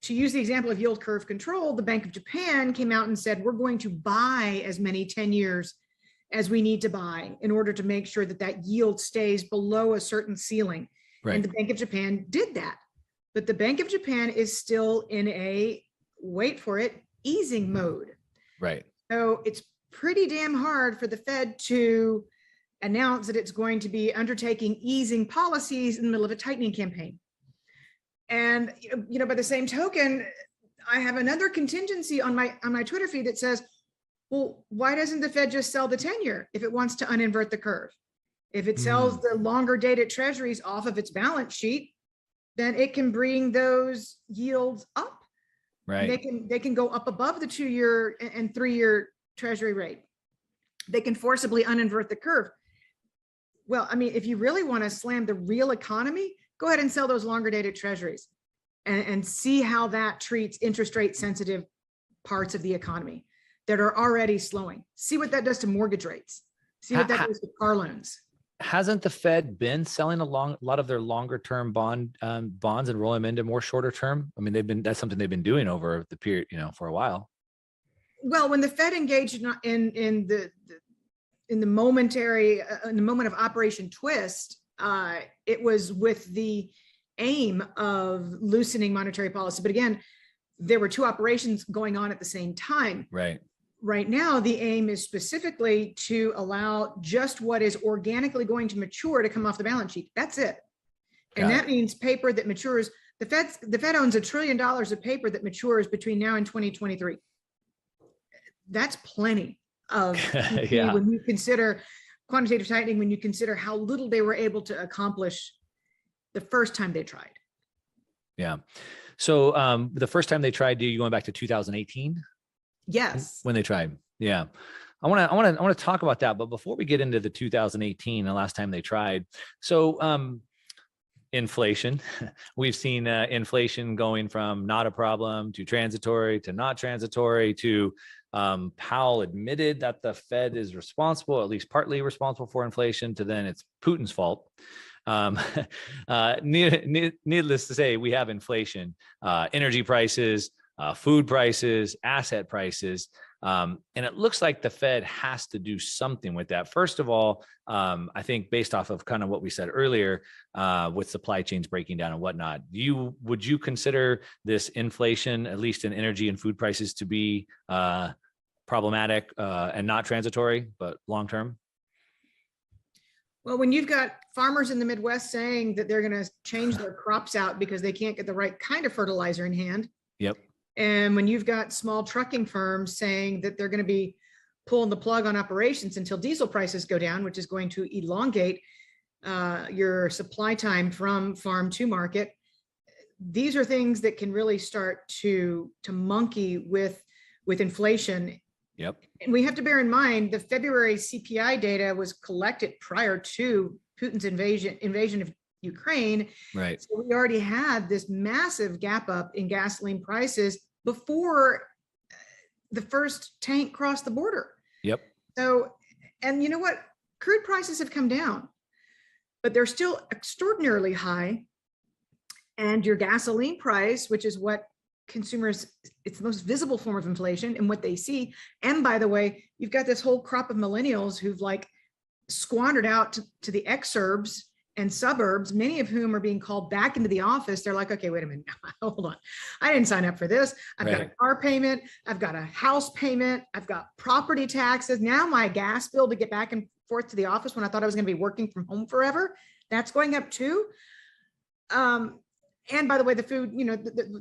to use the example of yield curve control, the Bank of Japan came out and said, we're going to buy as many 10 years as we need to buy in order to make sure that that yield stays below a certain ceiling. Right. And the Bank of Japan did that. But the Bank of Japan is still in a, wait for it, easing mode. Right. So it's pretty damn hard for the Fed to announce that it's going to be undertaking easing policies in the middle of a tightening campaign. And, by the same token, I have another contingency on my Twitter feed that says, Well, why doesn't the Fed just sell the 10-year if it wants to uninvert the curve? If it sells the longer dated treasuries off of its balance sheet, then it can bring those yields up. Right. They can go up above the 2-year and 3-year treasury rate. They can forcibly uninvert the curve. Well, I mean, if you really want to slam the real economy, go ahead and sell those longer dated treasuries and see how that treats interest rate sensitive parts of the economy that are already slowing. See what that does to mortgage rates. See what that does to car loans. Hasn't the Fed been selling a lot of their longer term bonds and rolling them into more shorter term? I mean, that's something they've been doing over the period, for a while. Well, when the Fed engaged in the moment of Operation Twist, it was with the aim of loosening monetary policy. But again, there were two operations going on at the same time. Right. Right now, the aim is specifically to allow just what is organically going to mature to come off the balance sheet. That's it. And that means paper that matures. The Fed owns $1 trillion of paper that matures between now and 2023. That's plenty of yeah. When you consider quantitative tightening, when you consider how little they were able to accomplish the first time they tried. Yeah. So the first time they tried, you going back to 2018? Yes. When they tried. Yeah. I want to talk about that. But before we get into the 2018, the last time they tried. So inflation, we've seen inflation going from not a problem to transitory to not transitory to Powell admitted that the Fed is responsible, at least partly responsible for inflation, to then it's Putin's fault. Needless to say, we have inflation, energy prices, food prices, asset prices. And it looks like the Fed has to do something with that. First of all, I think based off of kind of what we said earlier, with supply chains breaking down and whatnot, would you consider this inflation, at least in energy and food prices, to be problematic and not transitory, but long-term? Well, when you've got farmers in the Midwest saying that they're going to change their crops out because they can't get the right kind of fertilizer in hand. Yep. And when you've got small trucking firms saying that they're going to be pulling the plug on operations until diesel prices go down, which is going to elongate your supply time from farm to market, these are things that can really start to monkey with inflation. Yep. And we have to bear in mind the February CPI data was collected prior to Putin's invasion of Ukraine. Right. So we already had this massive gap up in gasoline prices before the first tank crossed the border. Yep. So, and you know what? Crude prices have come down, but they're still extraordinarily high. And your gasoline price, which is what consumers, it's the most visible form of inflation and what they see. And by the way, you've got this whole crop of millennials who've like squandered out to the exurbs and suburbs, many of whom are being called back into the office. They're like, okay, wait a minute, hold on. I didn't sign up for this. I've got a car payment. I've got a house payment. I've got property taxes. Now my gas bill to get back and forth to the office when I thought I was going to be working from home forever, that's going up too. And by the way, the food,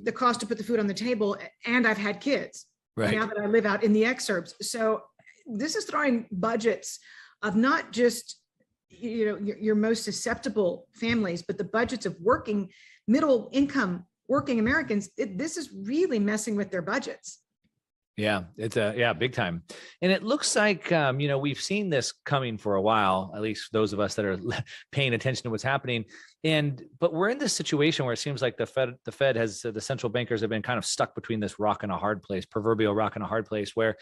the cost to put the food on the table, and I've had kids now that I live out in the exurbs. So this is throwing budgets of not just, your most susceptible families, but the budgets of middle income working Americans. This is really messing with their budgets. Yeah, it's big time. And it looks like, we've seen this coming for a while, at least those of us that are paying attention to what's happening. But we're in this situation where it seems like the Fed has, the central bankers have been kind of stuck between this rock and a hard place, proverbial rock and a hard place, where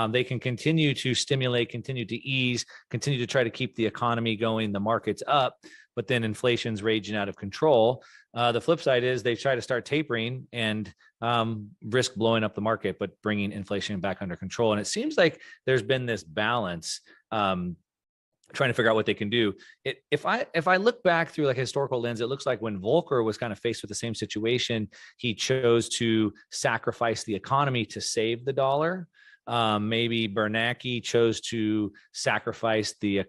they can continue to stimulate, continue to ease, continue to try to keep the economy going, the markets up, but then inflation's raging out of control. The flip side is they try to start tapering and risk blowing up the market, but bringing inflation back under control. And it seems like there's been this balance, trying to figure out what they can do. If I look back through like a historical lens, it looks like when Volcker was kind of faced with the same situation, he chose to sacrifice the economy to save the dollar. Maybe Bernanke chose to sacrifice the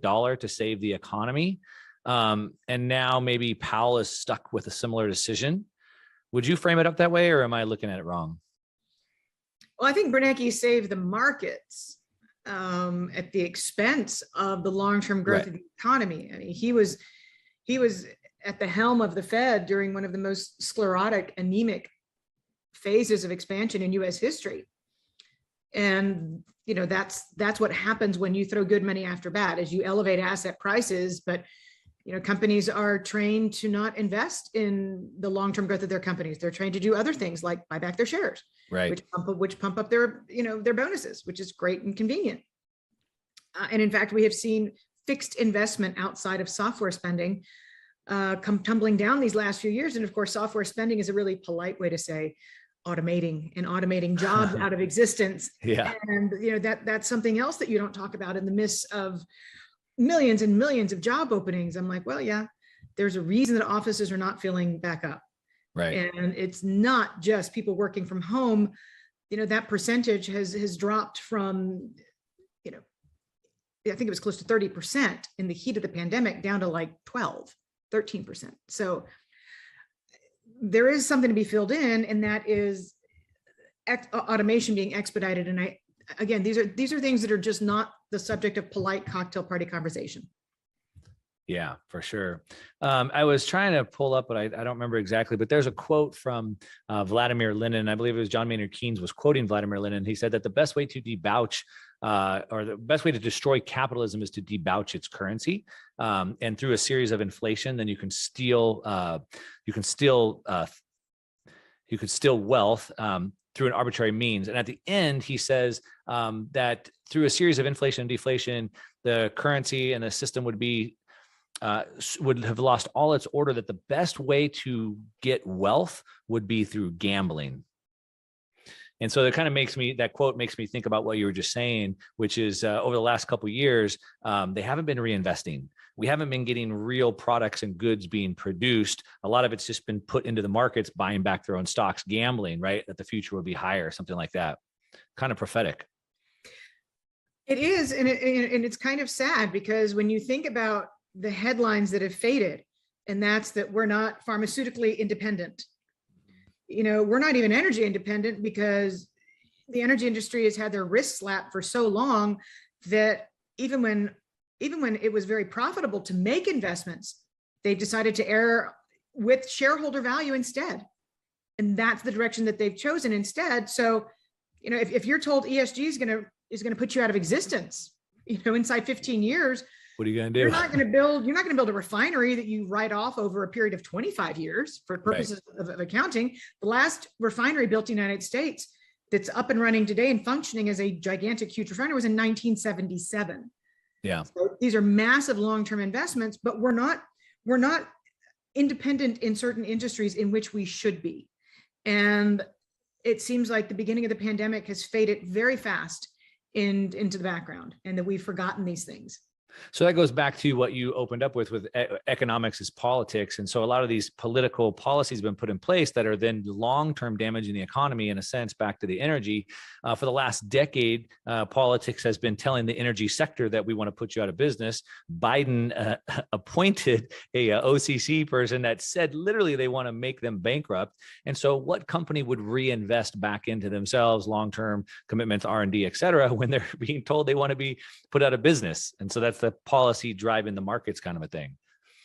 dollar to save the economy. And now maybe Powell is stuck with a similar decision. Would you frame it up that way, or am I looking at it wrong? Well, I think Bernanke saved the markets at the expense of the long-term growth Right. of the economy. I mean, he was at the helm of the Fed during one of the most sclerotic, anemic phases of expansion in U.S. history. And that's what happens when you throw good money after bad, is you elevate asset prices, but companies are trained to not invest in the long-term growth of their companies. They're trained to do other things like buy back their shares, Right. which pump up their their bonuses, which is great and convenient. And in fact, we have seen fixed investment outside of software spending come tumbling down these last few years. And of course, software spending is a really polite way to say automating jobs out of existence. Yeah. And that's something else that you don't talk about in the midst of millions and millions of job openings. I'm like, well, yeah, there's a reason that offices are not filling back up. Right. And it's not just people working from home. That percentage has dropped from, I think it was close to 30% in the heat of the pandemic down to like 13%. So there is something to be filled in, and that is automation being expedited. And again, these are things that are just not the subject of polite cocktail party conversation. Yeah, for sure. I was trying to pull up, but I don't remember exactly, but there's a quote from Vladimir Lenin. I believe it was John Maynard Keynes was quoting Vladimir Lenin. He said that the best way to debauch or the best way to destroy capitalism is to debauch its currency. And through a series of inflation, then you can steal wealth through an arbitrary means. And at the end, he says that through a series of inflation and deflation, the currency and the system would have lost all its order, that the best way to get wealth would be through gambling. And so that quote makes me think about what you were just saying, which is over the last couple of years, they haven't been reinvesting. We haven't been getting real products and goods being produced. A lot of it's just been put into the markets, buying back their own stocks, gambling, right? That the future would be higher, something like that. Kind of prophetic. It is. And it's kind of sad, because when you think about the headlines that have faded, and that's that we're not pharmaceutically independent. We're not even energy independent, because the energy industry has had their wrists slapped for so long that even when it was very profitable to make investments, they decided to err with shareholder value instead. And that's the direction that they've chosen instead. So, if you're told ESG is going to put you out of existence, inside 15 years, what are you going to do? You're not going to build a refinery that you write off over a period of 25 years for purposes of accounting. The last refinery built in the United States that's up and running today and functioning as a gigantic, huge refinery was in 1977. Yeah. So these are massive long-term investments, but we're not independent in certain industries in which we should be. And it seems like the beginning of the pandemic has faded very fast into the background, and that we've forgotten these things. So that goes back to what you opened up with economics is politics. And so a lot of these political policies have been put in place that are then long-term damaging the economy, in a sense, back to the energy. For the last decade, politics has been telling the energy sector that we want to put you out of business. Biden appointed a OCC person that said literally they want to make them bankrupt. And so what company would reinvest back into themselves, long-term commitments, R&D, et cetera, when they're being told they want to be put out of business? And so that's the policy driving the markets kind of a thing.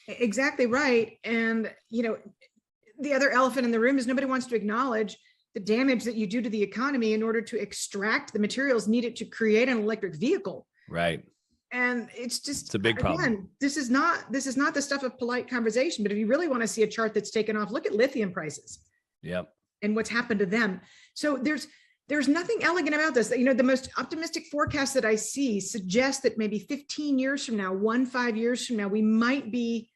Exactly right. And, the other elephant in the room is nobody wants to acknowledge the damage that you do to the economy in order to extract the materials needed to create an electric vehicle. Right. And it's a big problem. Again, this is not the stuff of polite conversation, but if you really want to see a chart that's taken off, look at lithium prices. Yep. And what's happened to them. So there's nothing elegant about this. The most optimistic forecast that I see suggests that maybe 15 years from now, 5 years from now, we might be,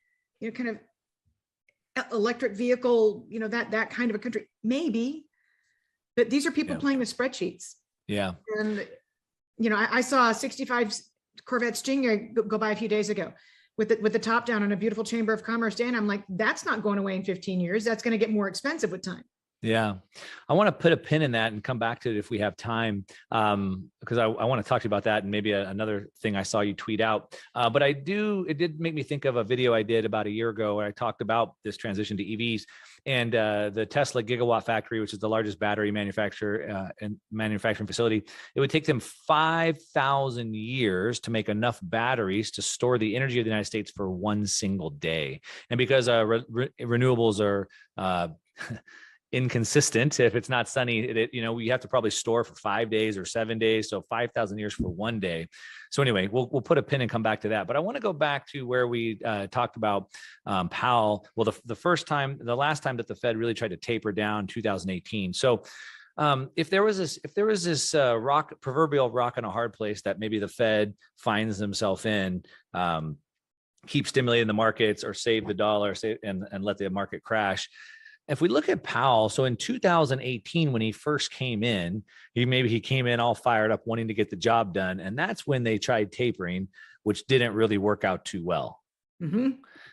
kind of electric vehicle, that kind of a country, maybe. But these are people playing with spreadsheets. Yeah. And, I saw a 65 Corvette Stingray go by a few days ago with the top down on a beautiful Chamber of Commerce day. And I'm like, that's not going away in 15 years. That's going to get more expensive with time. Yeah, I want to put a pin in that and come back to it if we have time, because I want to talk to you about that and maybe another thing I saw you tweet out. But it did make me think of a video I did about a year ago where I talked about this transition to EVs and the Tesla Gigawatt Factory, which is the largest battery manufacturer and manufacturing facility. It would take them 5,000 years to make enough batteries to store the energy of the United States for one single day. And because renewables are inconsistent. If it's not sunny, we have to probably store for 5 days or 7 days. So 5,000 years for one day. So anyway, we'll put a pin and come back to that. But I want to go back to where we talked about Powell. Well, the last time that the Fed really tried to taper down, 2018. So if there was this proverbial rock in a hard place that maybe the Fed finds themselves in, keep stimulating the markets or save the dollar, and let the market crash. If we look at Powell, so in 2018, when he first came in, he came in all fired up, wanting to get the job done. And that's when they tried tapering, which didn't really work out too well. Mm-hmm.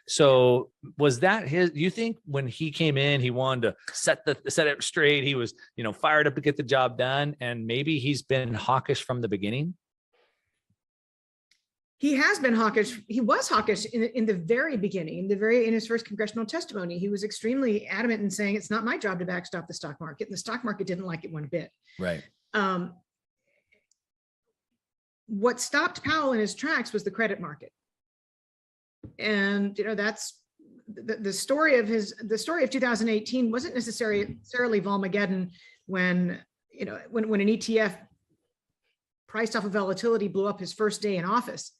So was that do you think when he came in, he wanted to set it straight? He was, fired up to get the job done. And maybe he's been hawkish from the beginning. He has been hawkish. He was hawkish in the very beginning, in his first congressional testimony. He was extremely adamant in saying it's not my job to backstop the stock market, and the stock market didn't like it one bit. Right. What stopped Powell in his tracks was the credit market, and that's the story of 2018 wasn't necessarily Volmageddon when an ETF priced off of volatility blew up his first day in office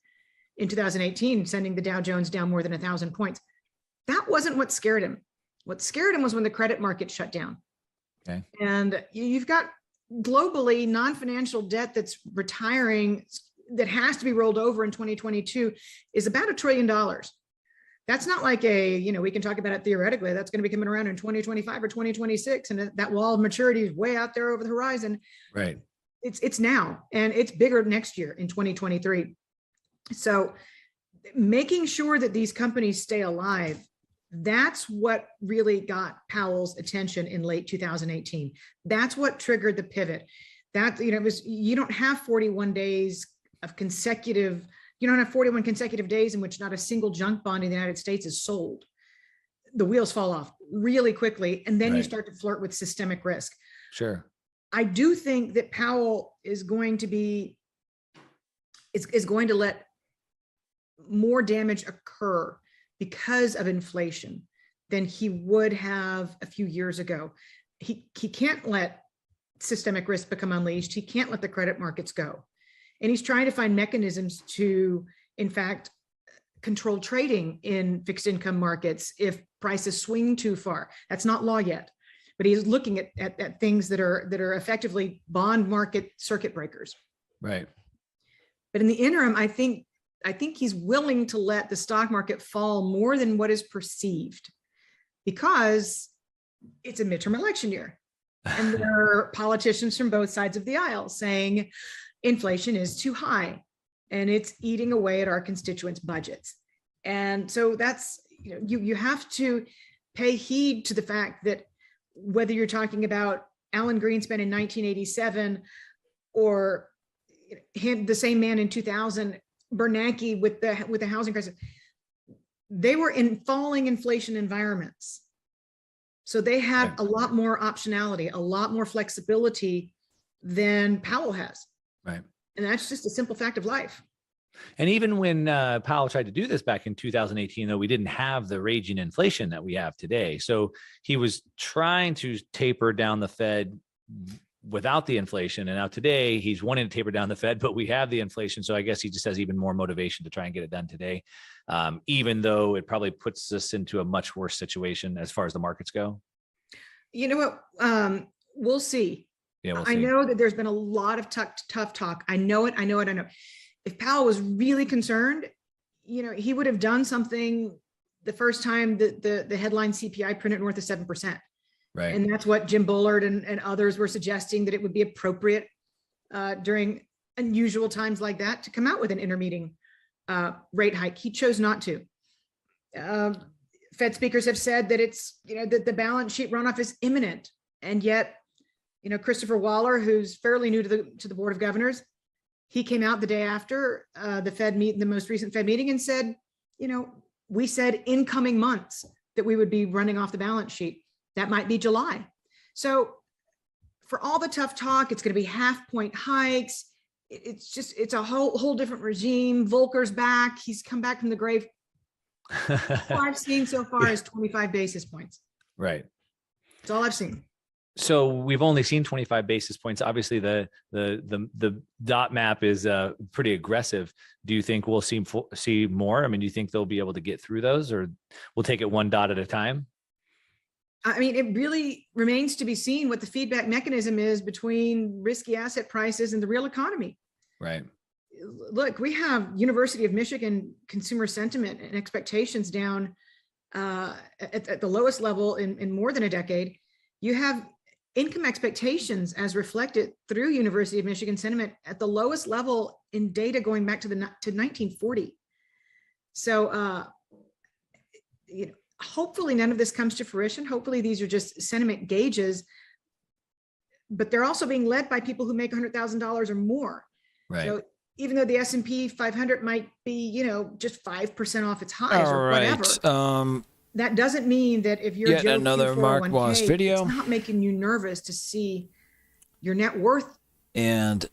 in 2018, sending the Dow Jones down more than 1,000 points. That wasn't what scared him. What scared him was when the credit market shut down. Okay. And you've got globally non-financial debt that's retiring, that has to be rolled over in 2022, is about $1 trillion. That's not like we can talk about it theoretically. That's going to be coming around in 2025 or 2026. And that wall of maturity is way out there over the horizon. Right. It's now, and it's bigger next year in 2023. So making sure that these companies stay alive, that's what really got Powell's attention in late 2018. That's what triggered the pivot. You don't have 41 days of consecutive, you don't have 41 consecutive days in which not a single junk bond in the United States is sold. The wheels fall off really quickly, and then you start to flirt with systemic risk. Sure. I do think that Powell is going to let more damage occur because of inflation than he would have a few years ago. He can't let systemic risk become unleashed. He can't let the credit markets go. And he's trying to find mechanisms to, in fact, control trading in fixed income markets if prices swing too far. That's not law yet. But he's looking at things that are effectively bond market circuit breakers. Right. But in the interim, I think he's willing to let the stock market fall more than what is perceived, because it's a midterm election year. And there are politicians from both sides of the aisle saying inflation is too high and it's eating away at our constituents' budgets. And so that's, you have to pay heed to the fact that whether you're talking about Alan Greenspan in 1987 or the same man in 2000, Bernanke with the housing crisis, they were in falling inflation environments. So they have a lot more optionality, a lot more flexibility than Powell has. Right. And that's just a simple fact of life. And even when Powell tried to do this back in 2018, though, we didn't have the raging inflation that we have today. So he was trying to taper down the Fed without the inflation. And now today he's wanting to taper down the Fed, but we have the inflation. So I guess he just has even more motivation to try and get it done today, even though it probably puts us into a much worse situation as far as the markets go. You know what? We'll see. Yeah, we'll see. I know that there's been a lot of tough talk. I know it. If Powell was really concerned, he would have done something the first time the headline CPI printed north of 7%. Right. And that's what Jim Bullard and others were suggesting, that it would be appropriate during unusual times like that to come out with an intermeeting rate hike. He chose not to. Fed speakers have said that it's, that the balance sheet runoff is imminent And yet, Christopher Waller, who's fairly new to the Board of Governors, he came out the day after the most recent Fed meeting and said, we said in coming months that we would be running off the balance sheet. That might be July. So for all the tough talk, it's going to be 0.5 point hikes. It's a whole different regime. Volcker's back. He's come back from the grave. All I've seen so far is 25 basis points. Right. That's all I've seen. So we've only seen 25 basis points. Obviously, the dot map is pretty aggressive. Do you think we'll see more? I mean, do you think they'll be able to get through those, or we'll take it one dot at a time? I mean, it really remains to be seen what the feedback mechanism is between risky asset prices and the real economy. Right. Look, we have University of Michigan consumer sentiment and expectations down at the lowest level in more than a decade. You have income expectations as reflected through University of Michigan sentiment at the lowest level in data going back to 1940. So, hopefully none of this comes to fruition. Hopefully these are just sentiment gauges, but they're also being led by people who make $100,000 or more. Right. So even though the S&P 500 might be, just 5% off its highs or whatever, that doesn't mean that if you're yet another Mark Wallace video, it's not making you nervous to see your net worth. And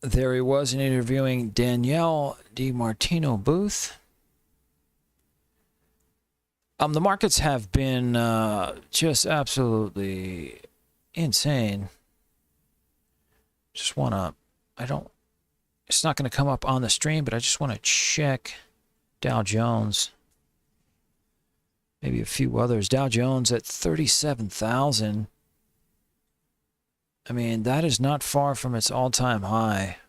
there he was interviewing Danielle DiMartino Booth. The markets have been just absolutely insane. Just want to, it's not going to come up on the stream, but I just want to check Dow Jones. Maybe a few others. Dow Jones at 37,000. I mean, that is not far from its all-time high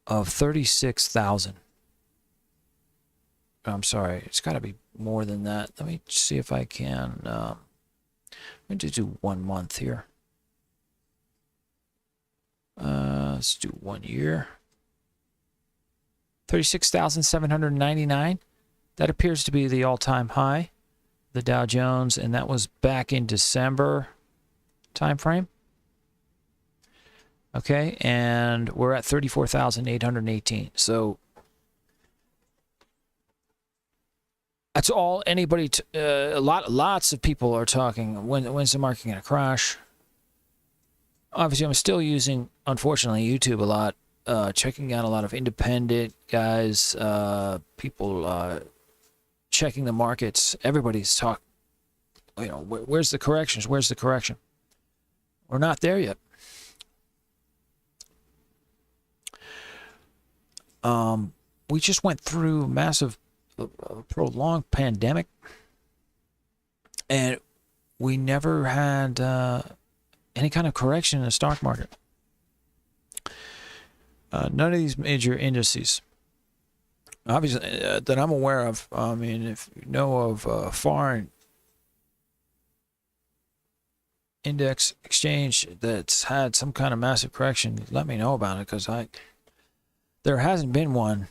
of 36,000. I'm sorry, it's got to be more than that. Let me see if I can. I'm going to do 1 month here. Let's do 1 year. 36,799. That appears to be the all-time high, the Dow Jones, and that was back in December timeframe. Okay, and we're at 34,818. So that's all anybody, lots of people are talking. When's the market going to crash? Obviously, I'm still using, unfortunately, YouTube a lot, checking out a lot of independent guys, people checking the markets. Everybody's talking, where's the corrections? Where's the correction? We're not there yet. We just went through massive, prolonged pandemic, and we never had any kind of correction in the stock market. None of these major indices, obviously, that I'm aware of. I mean, if you know of foreign index exchange that's had some kind of massive correction, let me know about it, because there hasn't been one,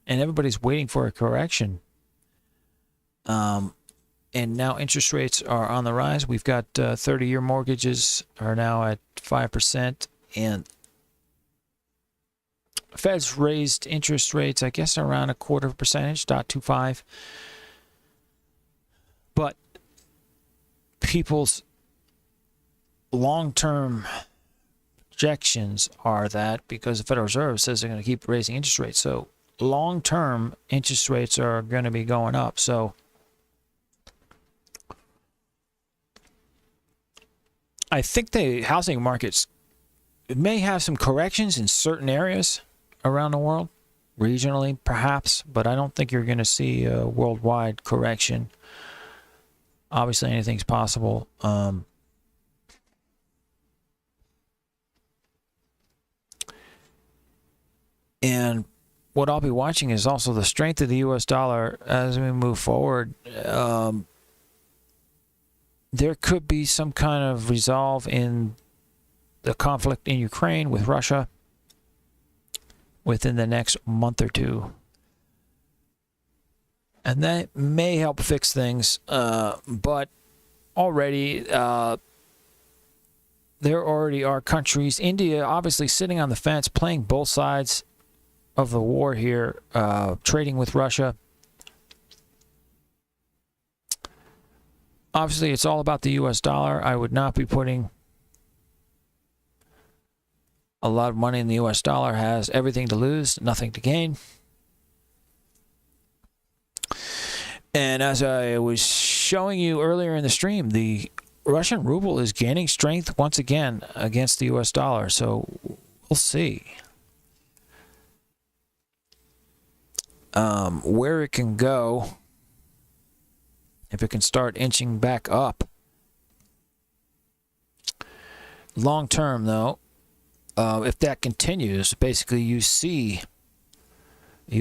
and everybody's waiting for a correction. And now interest rates are on the rise. We've got 30-year mortgages are now at 5%, and Fed's raised interest rates, I guess, around 0.25%, 0.25. But people's long-term projections are that, because the Federal Reserve says they're going to keep raising interest rates, so long-term interest rates are going to be going up. So I think the housing markets may have some corrections in certain areas around the world, regionally perhaps, but I don't think you're going to see a worldwide correction. Obviously, anything's possible. And what I'll be watching is also the strength of the U.S. dollar as we move forward. There could be some kind of resolve in the conflict in Ukraine with Russia within the next month or two. And that may help fix things, but already. There already are countries. India, obviously, sitting on the fence, playing both sides of the war here, trading with Russia. Obviously, it's all about the U.S. dollar. I would not be putting a lot of money in the U.S. dollar. Has everything to lose, nothing to gain. And as I was showing you earlier in the stream, the Russian ruble is gaining strength once again against the U.S. dollar. So we'll see where it can go. If it can start inching back up. Long term, though, if that continues, basically you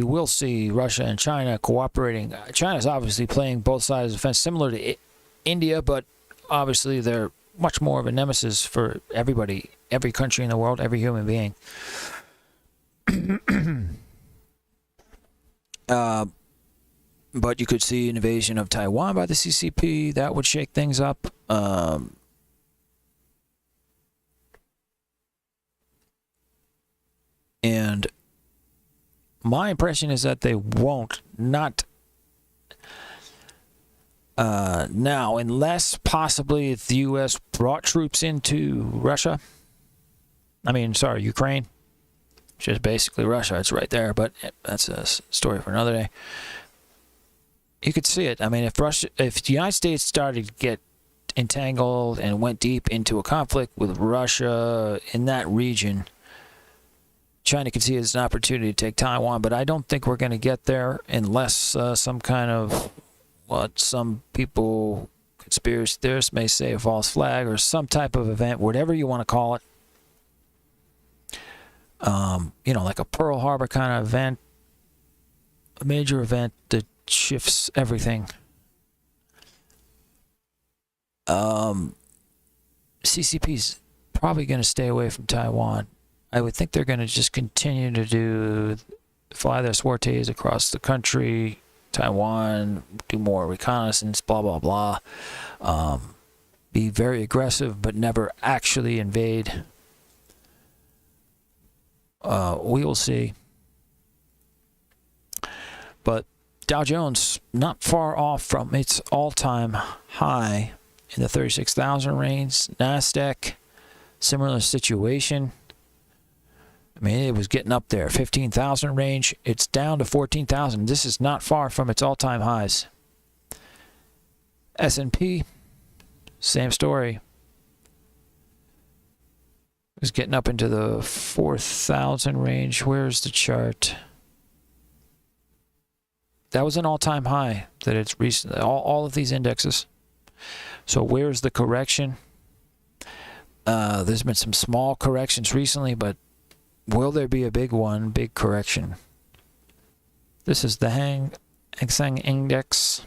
will see Russia and China cooperating. China's obviously playing both sides of the fence, similar to India, but obviously they're much more of a nemesis for everybody, every country in the world, every human being. But you could see an invasion of Taiwan by the CCP. That would shake things up. And my impression is that they won't. Not now, unless possibly if the U.S. brought troops into Russia. Ukraine. Which is basically Russia. It's right there, but that's a story for another day. You could see it. I mean, if the United States started to get entangled and went deep into a conflict with Russia in that region, China could see it as an opportunity to take Taiwan. But I don't think we're going to get there unless some kind of what some people, conspiracy theorists, may say a false flag or some type of event, whatever you want to call it. Like a Pearl Harbor kind of event, a major event that shifts everything. CCP's probably going to stay away from Taiwan. I would think they're going to just continue to fly their sorties across the country, Taiwan, do more reconnaissance, blah, blah, blah. Be very aggressive, but never actually invade. We will see. But Dow Jones not far off from its all-time high in the 36,000 range. NASDAQ, similar situation. I mean, it was getting up there, 15,000 range. It's down to 14,000. This is not far from its all-time highs. S&P, same story. It was getting up into the 4,000 range. Where's the chart? That was an all-time high that it's recently, all of these indexes. So where's the correction? There's been some small corrections recently, but will there be a big one, big correction? This is the Hang Seng Index.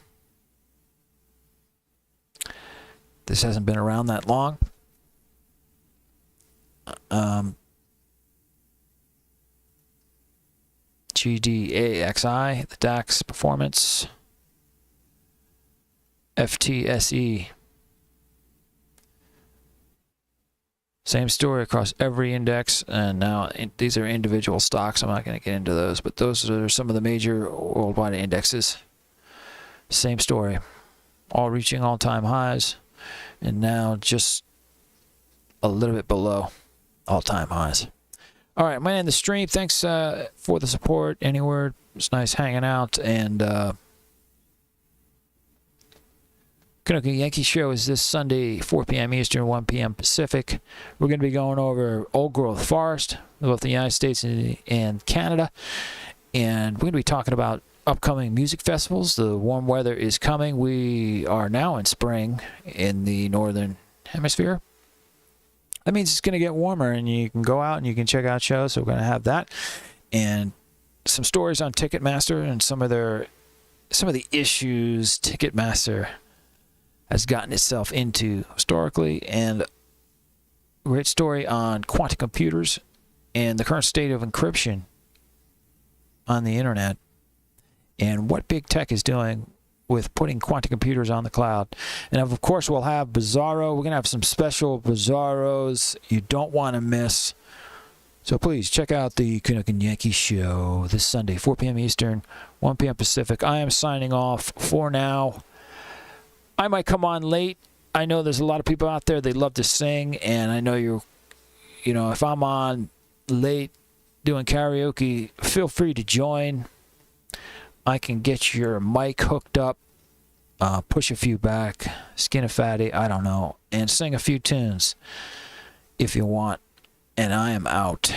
This hasn't been around that long. GDAXI, the DAX performance. FTSE. Same story across every index, and now these are individual stocks. I'm not going to get into those, but those are some of the major worldwide indexes. Same story. All reaching all-time highs, and now just a little bit below all-time highs. All right, I'm going to end the stream. Thanks for the support. Anywhere. It's nice hanging out. And Canucking Yankee Show is this Sunday, 4 p.m. Eastern, 1 p.m. Pacific. We're going to be going over old growth forest, both the United States and Canada. And we're going to be talking about upcoming music festivals. The warm weather is coming. We are now in spring in the northern hemisphere. That means it's going to get warmer, and you can go out and you can check out shows. So we're going to have that, and some stories on Ticketmaster and some of the issues Ticketmaster has gotten itself into historically, and a great story on quantum computers and the current state of encryption on the internet, and what big tech is doing with putting quantum computers on the cloud. And of course, we'll have Bizarro. We're going to have some special Bizarros you don't want to miss. So please check out the Canuck and Yankee Show this Sunday, 4 p.m. Eastern, 1 p.m. Pacific. I am signing off for now. I might come on late. I know there's a lot of people out there, they love to sing, and I know if I'm on late doing karaoke, feel free to join. I can get your mic hooked up, push a few back, skin a fatty, I don't know, and sing a few tunes if you want. And I am out.